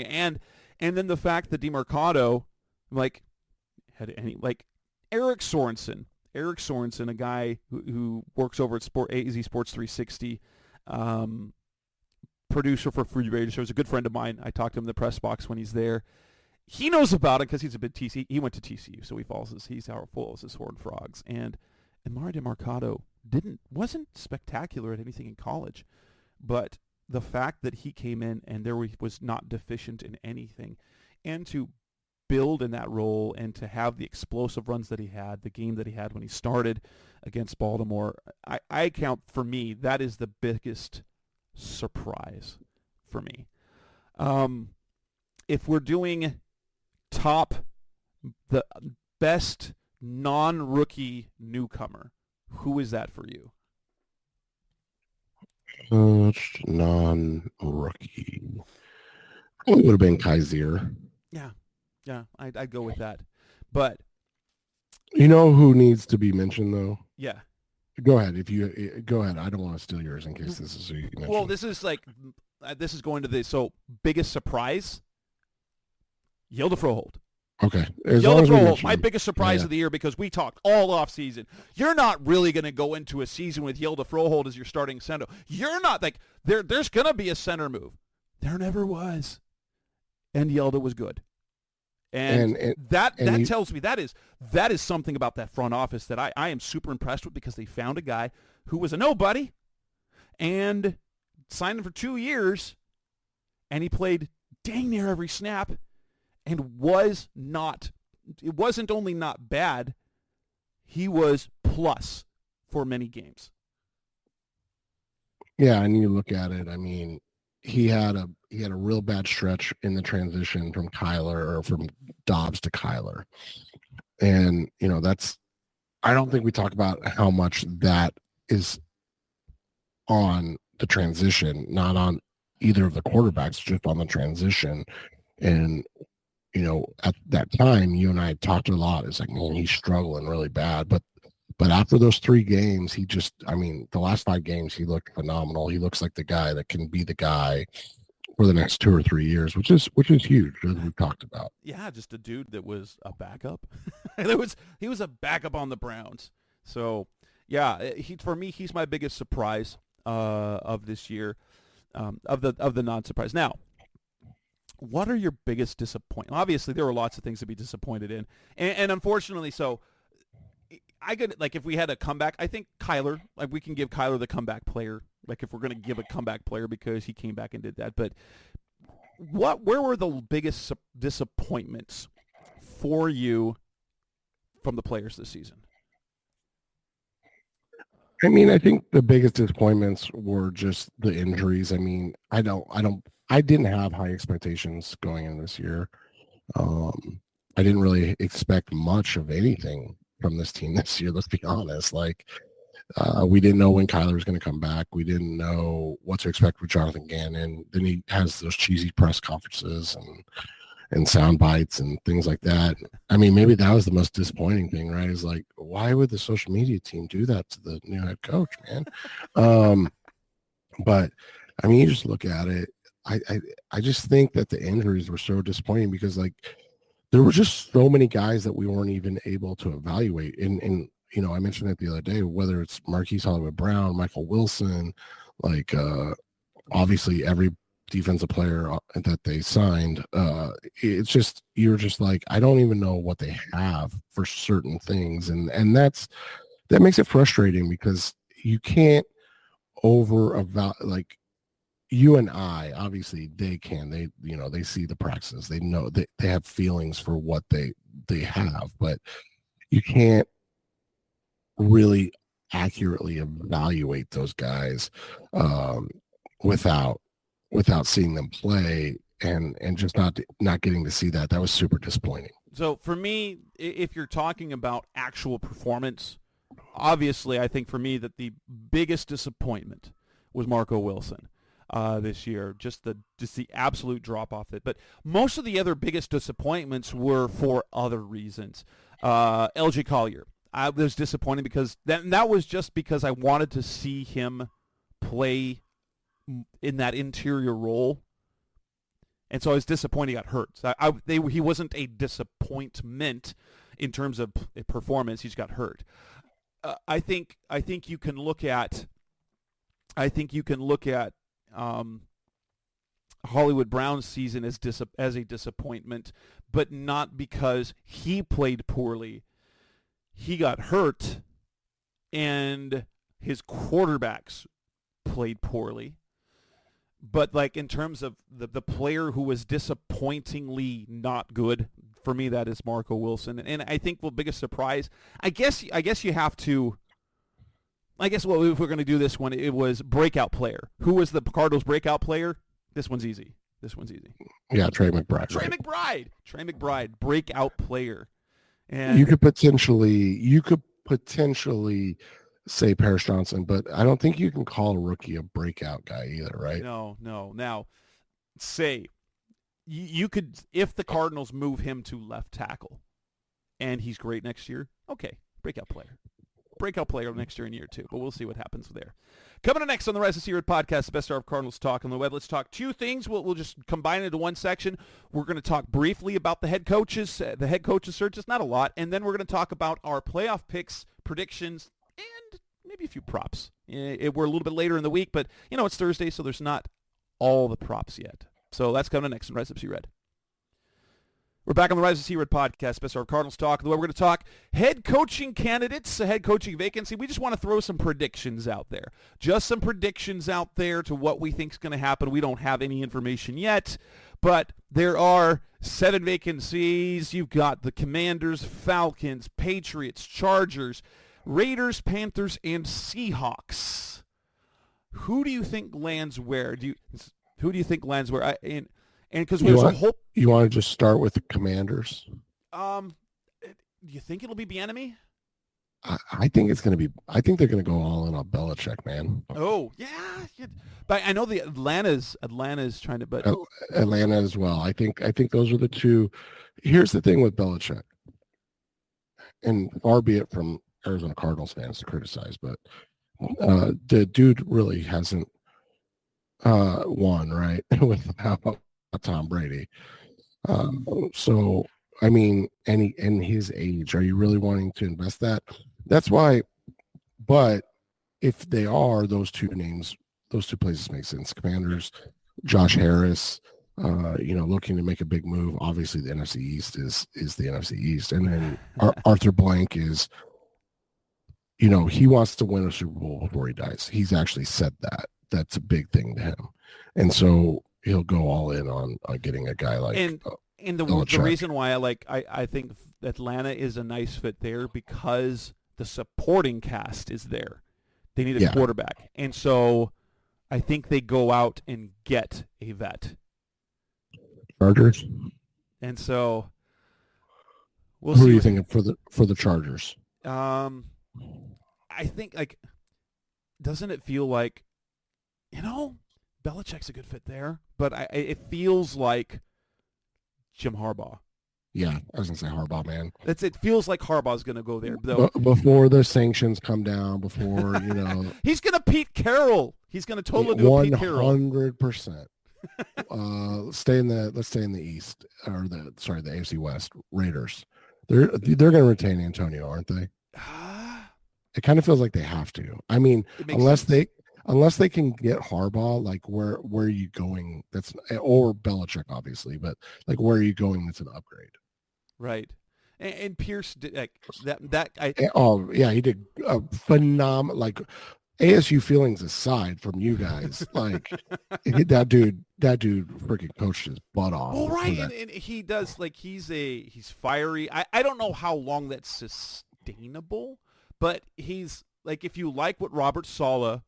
And then the fact that DeMarcado, had any Eric Sorensen, a guy who works over at AZ Sports 360, producer for Free Radio Show, is a good friend of mine. I talk to him in the press box when he's there. He knows about it because he's a bit TCU. He went to TCU, so he follows his Horned Frogs. And Mario DeMarcado wasn't spectacular at anything in college, but the fact that he came in and was not deficient in anything, and to build in that role and to have the explosive runs that he had, the game that he had when he started against Baltimore, I count, for me, that is the biggest surprise for me. If we're doing the best non-rookie newcomer, who is that for you? Non-rookie. It would have been Kaiser. Yeah, I'd go with that. But you know who needs to be mentioned, though? Yeah. Go ahead. Go ahead. I don't want to steal yours in case this is who you mentioned. Well, this is going to the biggest surprise. Hjalte Froholdt. Okay. Hjalte Froholdt, my biggest surprise of the year, because we talked all off season. You're not really going to go into a season with Hjalte Froholdt as your starting center. You're not there's going to be a center move. There never was. And Hjalte was good. And that tells me that is something about that front office that I am super impressed with, because they found a guy who was a nobody and signed him for 2 years, and he played dang near every snap and it wasn't only not bad, he was plus for many games. Yeah, and you look at it, I mean, he had a real bad stretch in the transition from Dobbs to Kyler. And, I don't think we talk about how much that is on the transition, not on either of the quarterbacks, just on the transition. And, at that time, you and I talked a lot. It's like, man, he's struggling really bad. But after those 3 games, the last 5 games, he looked phenomenal. He looks like the guy that can be the guy for the next 2 or 3 years, which is huge, as we've talked about. Yeah, just a dude that was a backup. He was a backup on the Browns. So, yeah, for me, he's my biggest surprise of this year, of the non-surprise. Now, what are your biggest disappointments? Obviously, there were lots of things to be disappointed in, and unfortunately, so. I could, if we had a comeback, I think Kyler, we can give Kyler the comeback player, if we're going to give a comeback player, because he came back and did that. But where were the biggest disappointments for you from the players this season? I think the biggest disappointments were just the injuries. I didn't have high expectations going in this year. I didn't really expect much of anything from this team this year, let's be honest. We didn't know when Kyler was going to come back. We didn't know what to expect with Jonathan Gannon. Then he has those cheesy press conferences and sound bites and things like that. Maybe that was the most disappointing thing, right? Is why would the social media team do that to the new head coach, man? But you just look at it. I just think that the injuries were so disappointing, because there were just so many guys that we weren't even able to evaluate. And I mentioned it the other day, whether it's Marquise Hollywood Brown, Michael Wilson, Like obviously every defensive player that they signed, it's just, you're just like, I don't even know what they have for certain things, and that makes it frustrating because you can't like, you and I, obviously they see the practices, they know they have feelings for what they have, but you can't really accurately evaluate those guys without seeing them play, and just not getting to see that. That was super disappointing. So for me, if you're talking about actual performance, obviously I think for me that the biggest disappointment was Marco Wilson this year. Just the absolute drop off it. But most of the other biggest disappointments were for other reasons. LJ Collier, I was disappointed because that was just because I wanted to see him play in that interior role. And so I was disappointed he got hurt. So he wasn't a disappointment in terms of performance. He just got hurt. I think you can look at Hollywood Brown's season as a disappointment, but not because he played poorly. He got hurt, and his quarterbacks played poorly. But like in terms of the player who was disappointingly not good, for me that is Marco Wilson. And I think the biggest surprise, I guess you have to. I guess if we're going to do this one, it was breakout player. Who was the Cardinals' breakout player? This one's easy. Yeah, Trey McBride. Trey McBride, breakout player. And you could potentially say Paris Johnson, but I don't think you can call a rookie a breakout guy either, right? No. Now, say you could, if the Cardinals move him to left tackle, and he's great next year. Okay, breakout player next year in year 2, but we'll see what happens there. Coming up next on the Rise of Secret podcast, the best hour of Cardinals talk on the web. Let's talk two things. We'll just combine it into one section. We're going to talk briefly about the head coaches search. It's not a lot. And then we're going to talk about our playoff picks, predictions, and maybe a few props. We're a little bit later in the week, but it's Thursday, so there's not all the props yet. So that's coming next on Rise of Secret. We're back on the Rise of Red podcast, best of Cardinals talk. We're going to talk head coaching candidates, a head coaching vacancy. We just want to throw some predictions out there. Just some predictions out there to what we think is going to happen. We don't have any information yet, but there are 7 vacancies. You've got the Commanders, Falcons, Patriots, Chargers, Raiders, Panthers, and Seahawks. Who do you think lands where? Who do you think lands where? And because there's a whole. You want to just start with the Commanders? Do you think it'll be Bieniemy? I think it's going to be. I think they're going to go all in on Belichick, man. Oh yeah, but I know the Atlanta's trying to, but Atlanta as well. I think those are the two. Here's the thing with Belichick, and far be it from Arizona Cardinals fans to criticize, but the dude really hasn't won, right, without Tom Brady. So I mean, and his age, are you really wanting to invest that? That's why. But if they are, those two places make sense. Commanders, Josh Harris, looking to make a big move. Obviously, the NFC East is the NFC East, and then Arthur Blank is, he wants to win a Super Bowl before he dies. He's actually said that. That's a big thing to him, and so he'll go all in on getting a guy like. And the reason why I think Atlanta is a nice fit there because the supporting cast is there. They need a quarterback, and so I think they go out and get a vet. Chargers. And so we'll Who see. Are you thinking for the Chargers? I think doesn't it feel like, Belichick's a good fit there, but it feels like Jim Harbaugh. Yeah, I was going to say Harbaugh, man. It feels like Harbaugh's going to go there. Though. Before the sanctions come down, before, He's going to Pete Carroll. He's going to totally do a Pete Carroll. 100%. Let's stay in the East, or the AFC West. Raiders. They're going to retain Antonio, aren't they? It kind of feels like they have to. I mean, unless they can get Harbaugh, like where are you going? That's or Belichick, obviously, but like where are you going? That's an upgrade. Right. And Pierce did like that. Oh yeah, he did a phenomenal. Like ASU feelings aside from you guys, like that dude freaking coached his butt off. Well, right, and he does, like, he's fiery. I don't know how long that's sustainable, but he's like, if you like what Robert Saleh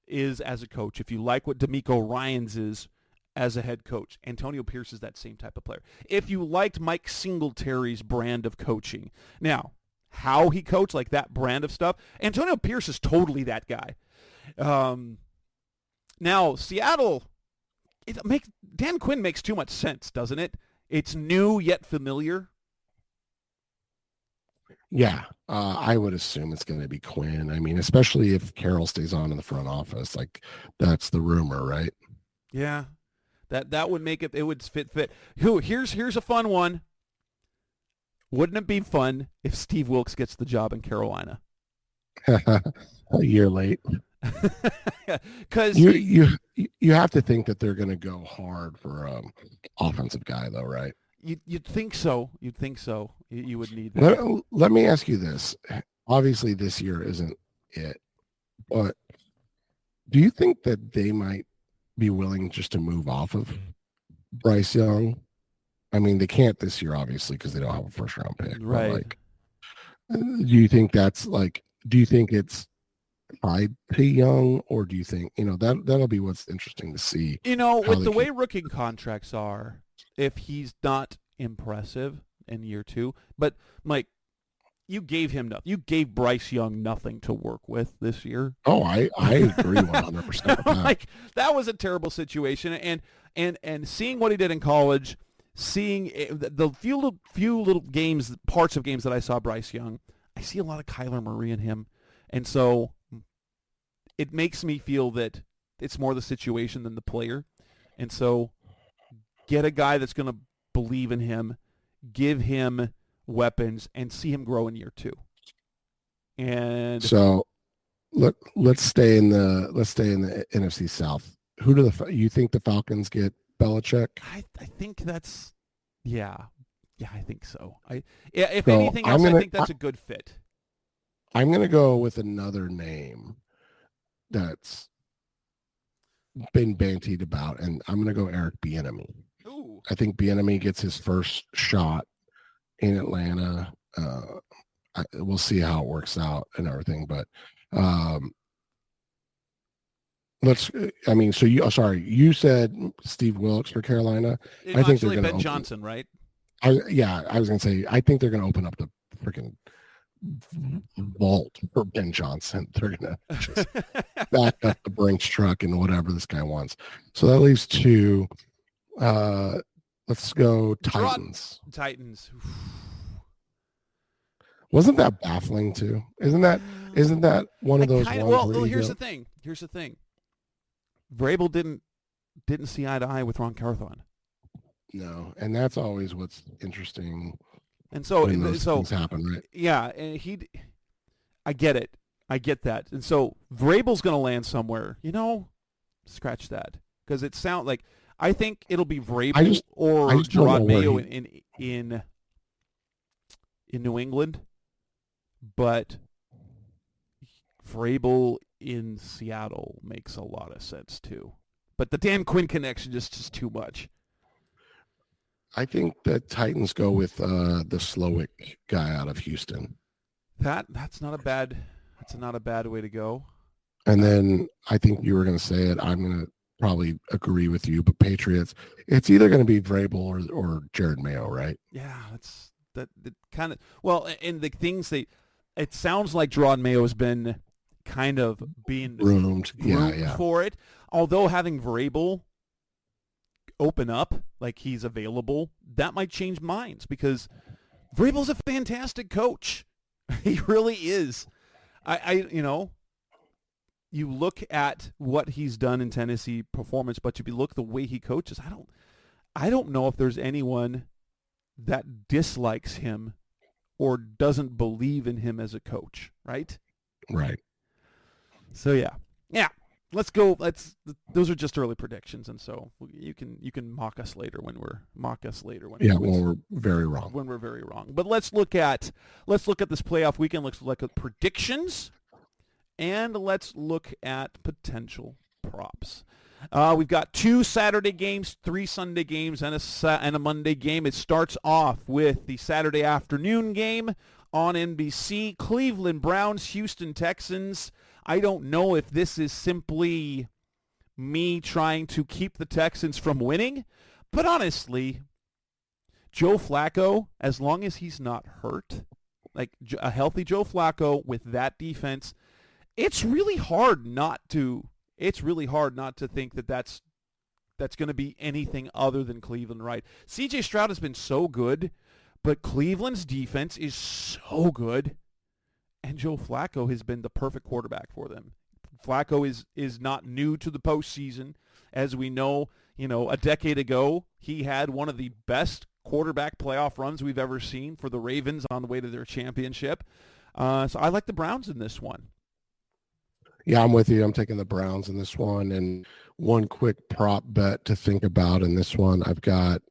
is as a coach, if you like what D'Amico Ryans is as a head coach, Antonio Pierce is that same type of player. If you liked Mike Singletary's brand of coaching, now how he coached, like that brand of stuff, Antonio Pierce is totally that guy. Now Seattle, Dan Quinn makes too much sense, doesn't it? It's new yet familiar. Yeah, I would assume it's going to be Quinn. I mean, especially if Carroll stays on in the front office, like that's the rumor, right? Yeah, that would make it. It would fit. Here's a fun one. Wouldn't it be fun if Steve Wilkes gets the job in Carolina? A year late. Because you have to think that they're going to go hard for offensive guy, though, right? You'd think so. You'd think so. You would need that. Let me ask you this. Obviously, this year isn't it, but do you think that they might be willing just to move off of Bryce Young? I mean, they can't this year, obviously, because they don't have a first-round pick. Right. But like, do you think that's like? Do you think it's tied to Young, or do you think that'll be what's interesting to see? With the way rookie contracts are, if he's not impressive in year two, but Mike, you gave him nothing. You gave Bryce Young nothing to work with this year. Oh, I agree 100% with that. Like, that was a terrible situation, and seeing what he did in college, seeing the few little parts of games that I saw Bryce Young, I see a lot of Kyler Murray in him, and so it makes me feel that it's more the situation than the player, and so get a guy that's going to believe in him, give him weapons, and see him grow in year two. And so let's stay in the NFC South. Who do you think the Falcons get? Belichick? I think that's I think so. If anything else, I think that's a good fit. I'm gonna go with another name that's been bantied about, and I'm gonna go Eric Bieniemy. Ooh. I think Bieniemy gets his first shot in Atlanta. We'll see how it works out and everything, but you said Steve Wilkes for Carolina. I think they're going to Ben Johnson, right? I was going to say, I think they're going to open up the freaking vault for Ben Johnson. They're going to just back up the Brinks truck and whatever this guy wants. So that leaves two. Let's go Titans. Titans. Wasn't that baffling too? Isn't that one of those ones? Well, here's the thing. Vrabel didn't see eye to eye with Ron Carthon. No, and that's always what's interesting. And so things happen, right? Yeah, and I get it. I get that. And so Vrabel's going to land somewhere. Scratch that, because it sounds like I think it'll be Vrabel or Gerard Mayo in New England, but Vrabel in Seattle makes a lot of sense too. But the Dan Quinn connection is just too much. I think the Titans go with the Slowick guy out of Houston. That's not a bad way to go. And then I think you were going to say it. I'm going to probably agree with you, but Patriots, it's either going to be Vrabel or Jared Mayo, right? Yeah, that kind of, well, and the things it sounds like Gerard Mayo has been kind of being groomed for it. Although having Vrabel open up like he's available, that might change minds, because Vrabel's a fantastic coach. He really is. You look at what he's done in Tennessee performance, but you look the way he coaches, I don't know if there's anyone that dislikes him or doesn't believe in him as a coach, right? Right. So yeah. let's go. Those are just early predictions, and so you can mock us later when we're when we're very wrong. When we're very wrong. But let's look at this playoff weekend. Let's look at predictions, and let's look at potential props. We've got 2 Saturday games, 3 Sunday games, and a Monday game. It starts off with the Saturday afternoon game on NBC. Cleveland Browns, Houston Texans. I don't know if this is simply me trying to keep the Texans from winning, but honestly, Joe Flacco, as long as he's not hurt, like a healthy Joe Flacco with that defense, it's really hard not to think that that's going to be anything other than Cleveland, right? C.J. Stroud has been so good, but Cleveland's defense is so good, and Joe Flacco has been the perfect quarterback for them. Flacco is not new to the postseason. As we know, a decade ago, he had one of the best quarterback playoff runs we've ever seen for the Ravens on the way to their championship. So I like the Browns in this one. Yeah, I'm with you. I'm taking the Browns in this one. And one quick prop bet to think about in this one, I've got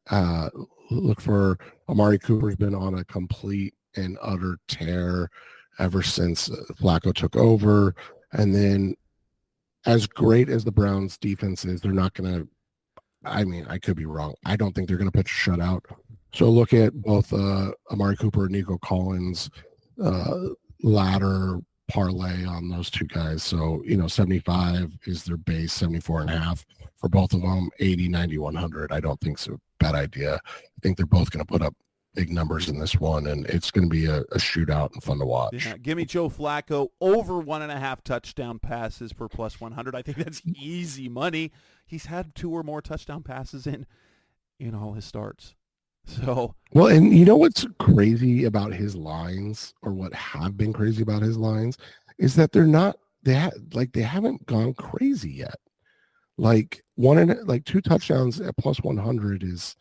look for Amari Cooper's been on a complete and utter tear ever since Flacco took over. And then as great as the Browns defense is, they're not going to, I could be wrong. I don't think they're going to pitch a shutout. So look at both Amari Cooper and Nico Collins ladder parlay on those two guys. So, 75 is their base, 74.5 for both of them, 80, 90, 100. I don't think it's a bad idea. I think they're both going to put up big numbers in this one, and it's going to be a shootout and fun to watch. Yeah, give me Joe Flacco over 1.5 touchdown passes for plus 100. I think that's easy money. He's had 2 or more touchdown passes in all his starts. So well, and you know what's crazy about his lines, or what have been crazy about his lines, is that they haven't gone crazy yet. Like 2 touchdowns at plus 100 is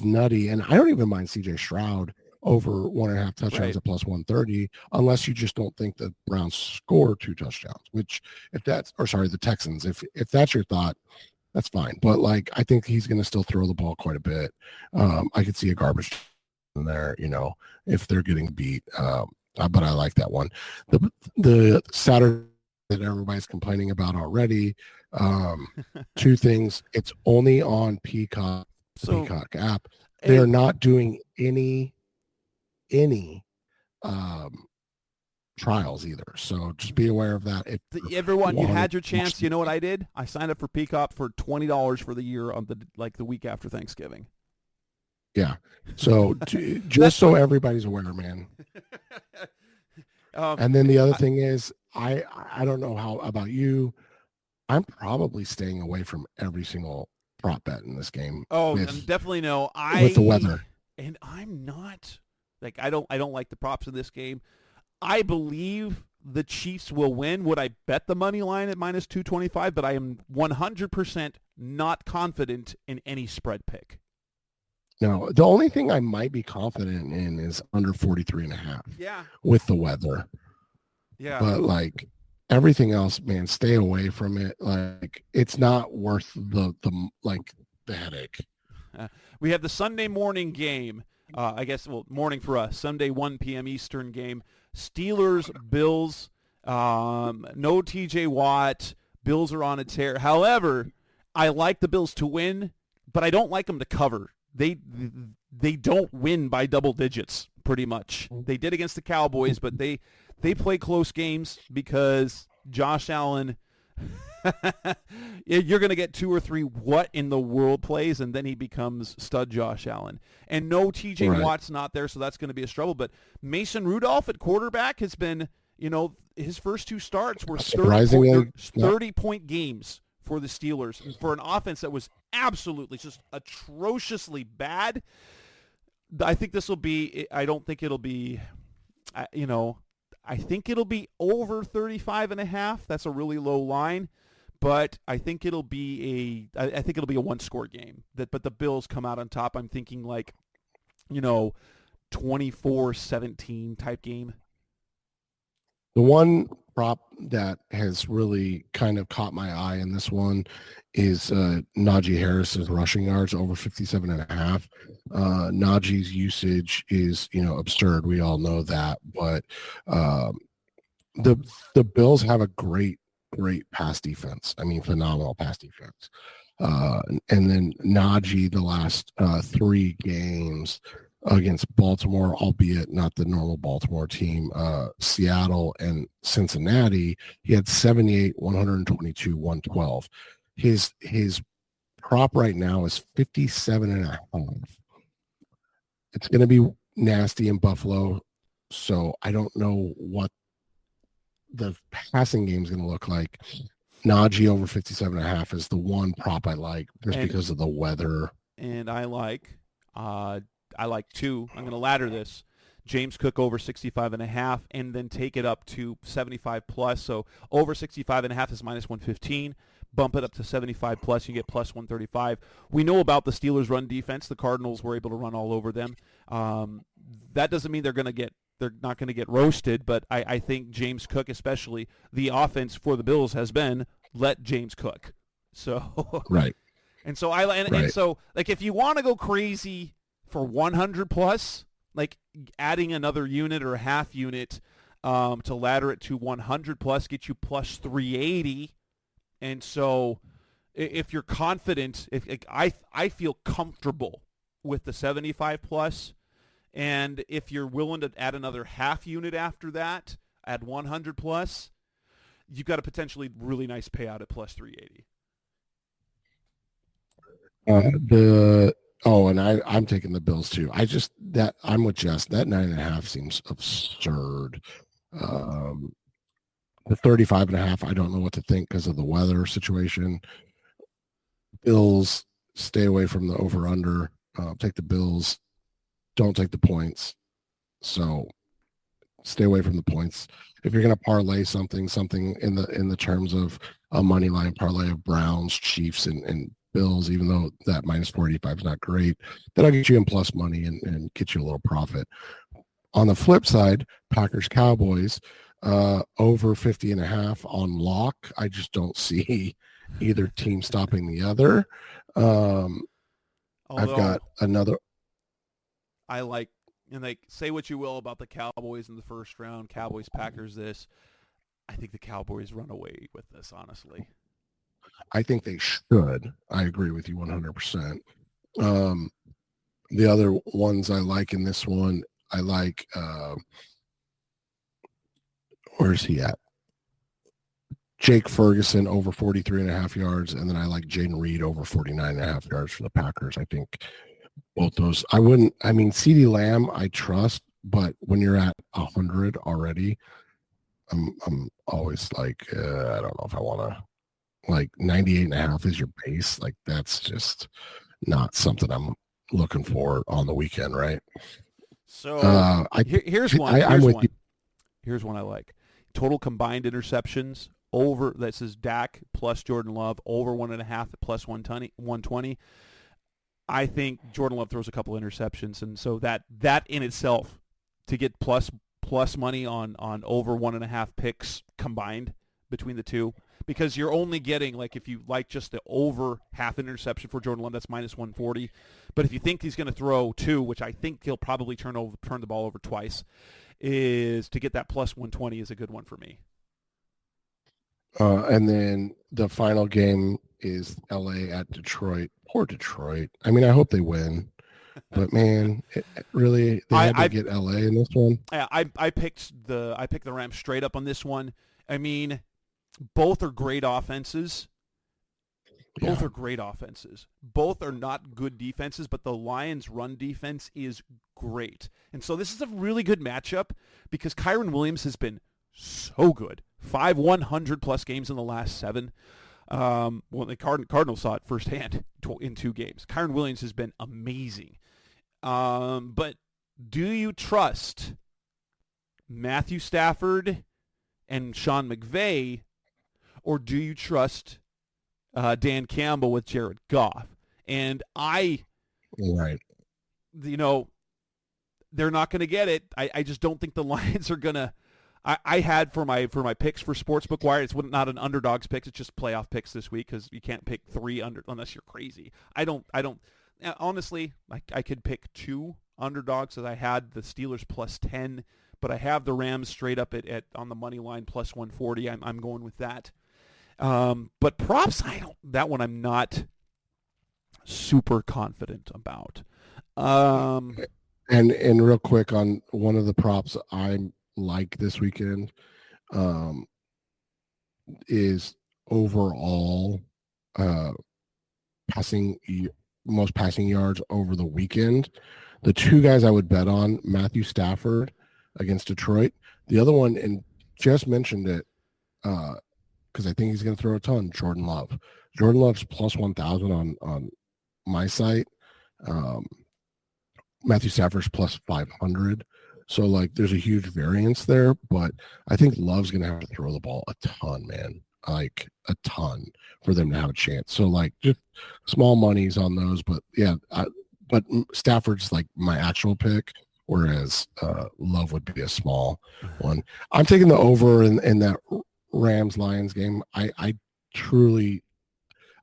nutty, and I don't even mind CJ Stroud over 1.5 touchdowns at plus 130, unless you just don't think the Browns score 2 touchdowns. Which the Texans. If that's your thought, that's fine. But I think he's going to still throw the ball quite a bit. I could see a garbage in there, if they're getting beat. But I like that one. The Saturday that everybody's complaining about already. 2 things. It's only on Peacock, Peacock app. They're not doing any trials either, so just be aware of that. Everyone, you had your chance. You know what I did? I signed up for Peacock for $20 for the year on the week after Thanksgiving. Yeah, so just so everybody's aware, man. And then the other thing is, I don't know how about you. I'm probably staying away from every single prop bet in this game. Oh, definitely no. With the weather, and I'm not I don't like the props in this game. I believe the Chiefs will win. Would I bet the money line at minus 225? But I am 100% not confident in any spread pick. No, the only thing I might be confident in is under 43.5. Yeah. With the weather. Yeah. But everything else, man, stay away from it. It's not worth the headache. We have the Sunday morning game. Morning for us. Sunday 1 p.m. Eastern game. Steelers, Bills, no TJ Watt. Bills are on a tear. However, I like the Bills to win, but I don't like them to cover. They don't win by double digits, pretty much. They did against the Cowboys, but they play close games because Josh Allen, you're going to get 2 or 3 what in the world plays, and then he becomes stud Josh Allen. And no TJ Watt's not there, so that's going to be a struggle. But Mason Rudolph at quarterback has been, his first 2 starts were 30-point games for the Steelers for an offense that was absolutely just atrociously bad. I think this will be, I don't think it'll be, I think it'll be over 35.5. That's a really low line. But I think it'll be a 1-score game. But the Bills come out on top. I'm thinking 24-17 type game. The one prop that has really kind of caught my eye in this one is Najee Harris's rushing yards over 57.5. Najee's usage is, absurd. We all know that, but the Bills have a great pass defense. I mean, phenomenal pass defense. And then Najee, the last 3 games against Baltimore, albeit not the normal Baltimore team, Seattle and Cincinnati, he had 78, 122, 112. His prop right now is 57.5. It's going to be nasty in Buffalo, so I don't know what the passing game is going to look like. Najee over 57.5 is the one prop I like just because of the weather. And I like 2. I'm going to ladder this. James Cook over 65.5 and then take it up to 75 plus. So over 65.5 is minus 115. Bump it up to 75 plus, you get plus 135. We know about the Steelers' run defense. The Cardinals were able to run all over them. That doesn't mean they're not going to get roasted, but I think James Cook, especially, the offense for the Bills has been let James cook. So right. And so and so like if you want to go crazy for 100 plus, like adding another unit or a half unit to ladder it to 100 plus, get you plus 380. And so if you're confident, I feel comfortable with the 75 plus, and if you're willing to add another half unit after that, add 100 plus, you've got a potentially really nice payout at plus 380. And I'm taking the Bills too. I'm with Jess. That 9.5 seems absurd. The 35.5, I don't know what to think because of the weather situation. Bills, stay away from the over/under. Take the Bills. Don't take the points. So stay away from the points. If you're going to parlay something in the terms of a money line parlay of Browns, Chiefs, and Bills, even though that minus 485 is not great, that'll get you in plus money and get you a little profit. On the flip side, Packers, Cowboys, over 50.5 on lock. I just don't see either team stopping the other. I've got another. I like, and say what you will about the Cowboys in the first round, Cowboys, Packers this. I think the Cowboys run away with this, honestly. I think they should. I agree with you 100%. The other ones I like in this one, I like, where's he at? Jake Ferguson over 43.5 yards, and then I like Jaden Reed over 49.5 yards for the Packers. I think both those. CeeDee Lamb I trust, but when you're at 100 already, I'm always like, I don't know if I want to. Like 98.5 is your base. Like that's just not something I'm looking for on the weekend, right? So here's one. Here's one I like. Total combined interceptions over. This is Dak plus Jordan Love over 1.5 at plus 120. I think Jordan Love throws a couple interceptions, and so that in itself to get plus money on over 1.5 picks combined between the two. Because you're only getting, like, if you like just the over half interception for Jordan Love, that's minus 140. But if you think he's going to throw 2, which I think he'll probably turn the ball over twice, is to get that plus 120 is a good one for me. And then the final game is LA at Detroit. Poor Detroit. I mean, I hope they win. But man, they had to get LA in this one. I picked the Rams straight up on this one. I mean, both are great offenses. Both are great offenses. Both are not good defenses, but the Lions' run defense is great. And so this is a really good matchup because Kyren Williams has been so good. 5 100-plus games in the last 7. The Cardinals saw it firsthand in 2 games. Kyren Williams has been amazing. But do you trust Matthew Stafford and Sean McVay, or do you trust Dan Campbell with Jared Goff? And they're not going to get it. I just don't think the Lions are going to I had for my picks for Sportsbook Wire, it's not an underdogs picks, it's just playoff picks this week because you can't pick 3 unless you're crazy. I don't honestly, I could pick 2 underdogs, as I had the Steelers plus 10, but I have the Rams straight up at on the money line plus 140. I'm going with that. But props, that one I'm not super confident about. And real quick on one of the props I like this weekend is overall most passing yards over the weekend. The 2 guys I would bet on, Matthew Stafford against Detroit. The other one, and Jess mentioned it because I think he's going to throw a ton, Jordan Love. Jordan Love's plus 1,000 on my site. Matthew Stafford's plus 500. So, like, there's a huge variance there, but I think Love's going to have to throw the ball a ton, man. Like, a ton for them to have a chance. So, like, just small monies on those. But, yeah, but Stafford's, like, my actual pick, whereas Love would be a small one. I'm taking the over in that Rams-Lions game. I truly –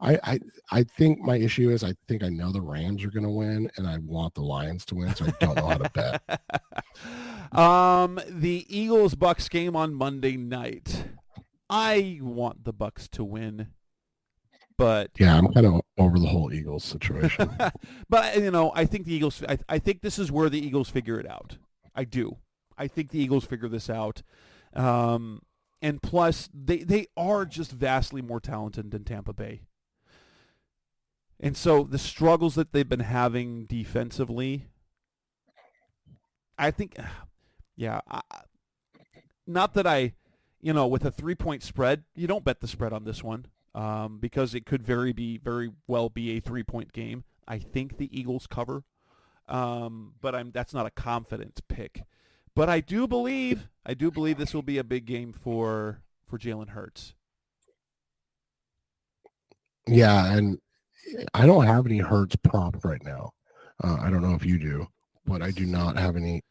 I think my issue is I think I know the Rams are going to win, and I want the Lions to win, so I don't know how to bet. The Eagles-Bucks game on Monday night. I want the Bucks to win, but yeah, I'm kind of over the whole Eagles situation. But I think the Eagles. I think this is where the Eagles figure it out. I do. I think the Eagles figure this out. And plus, they are just vastly more talented than Tampa Bay. And so the struggles that they've been having defensively, I think, yeah, not that with a 3-point spread, you don't bet the spread on this one because it could very well be a 3-point game. I think the Eagles cover, but that's not a confident pick. But I do believe this will be a big game for Jalen Hurts. Yeah, and I don't have any Hurts props right now. I don't know if you do, but I do not have any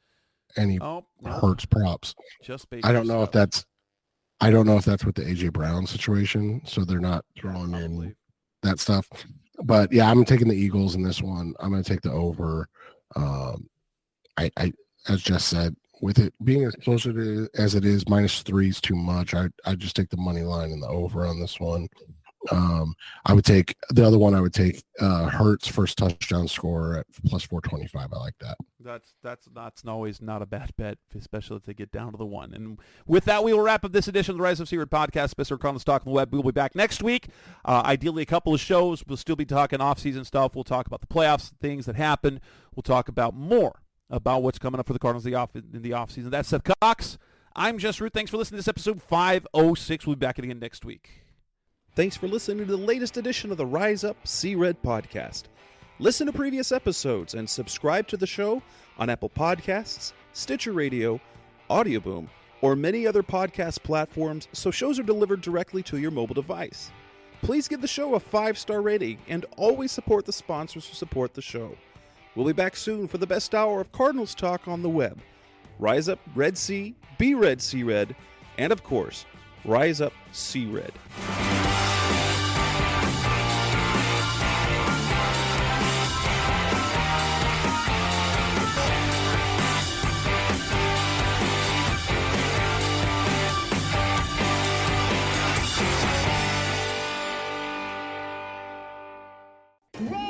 Hurts props. Just I don't know if that's with the AJ Brown situation, so they're not throwing in that stuff. But yeah, I'm taking the Eagles in this one. I'm going to take the over. I as Jess said, with it being as close as it is, -3 is too much. I just take the money line and the over on this one. I would take the other one. I would take Hurts first touchdown score at plus 425. I like that. That's always not a bad bet, especially if they get down to the 1. And with that, we will wrap up this edition of the Rise of Seaward podcast. Mr. Cardinals Talk on the Web. We will be back next week. Ideally, a couple of shows. We'll still be talking off-season stuff. We'll talk about the playoffs, things that happen. We'll talk about more about what's coming up for the Cardinals in the off-season. That's Seth Cox. I'm Jess Root. Thanks for listening to this episode 506. We'll be back again next week. Thanks for listening to the latest edition of the Rise Up, See Red podcast. Listen to previous episodes and subscribe to the show on Apple Podcasts, Stitcher Radio, Audioboom, or many other podcast platforms so shows are delivered directly to your mobile device. Please give the show a 5-star rating and always support the sponsors who support the show. We'll be back soon for the best hour of Cardinals talk on the web. Rise up, Red Sea, be Red, See Red, and of course, Rise Up, See Red. Run!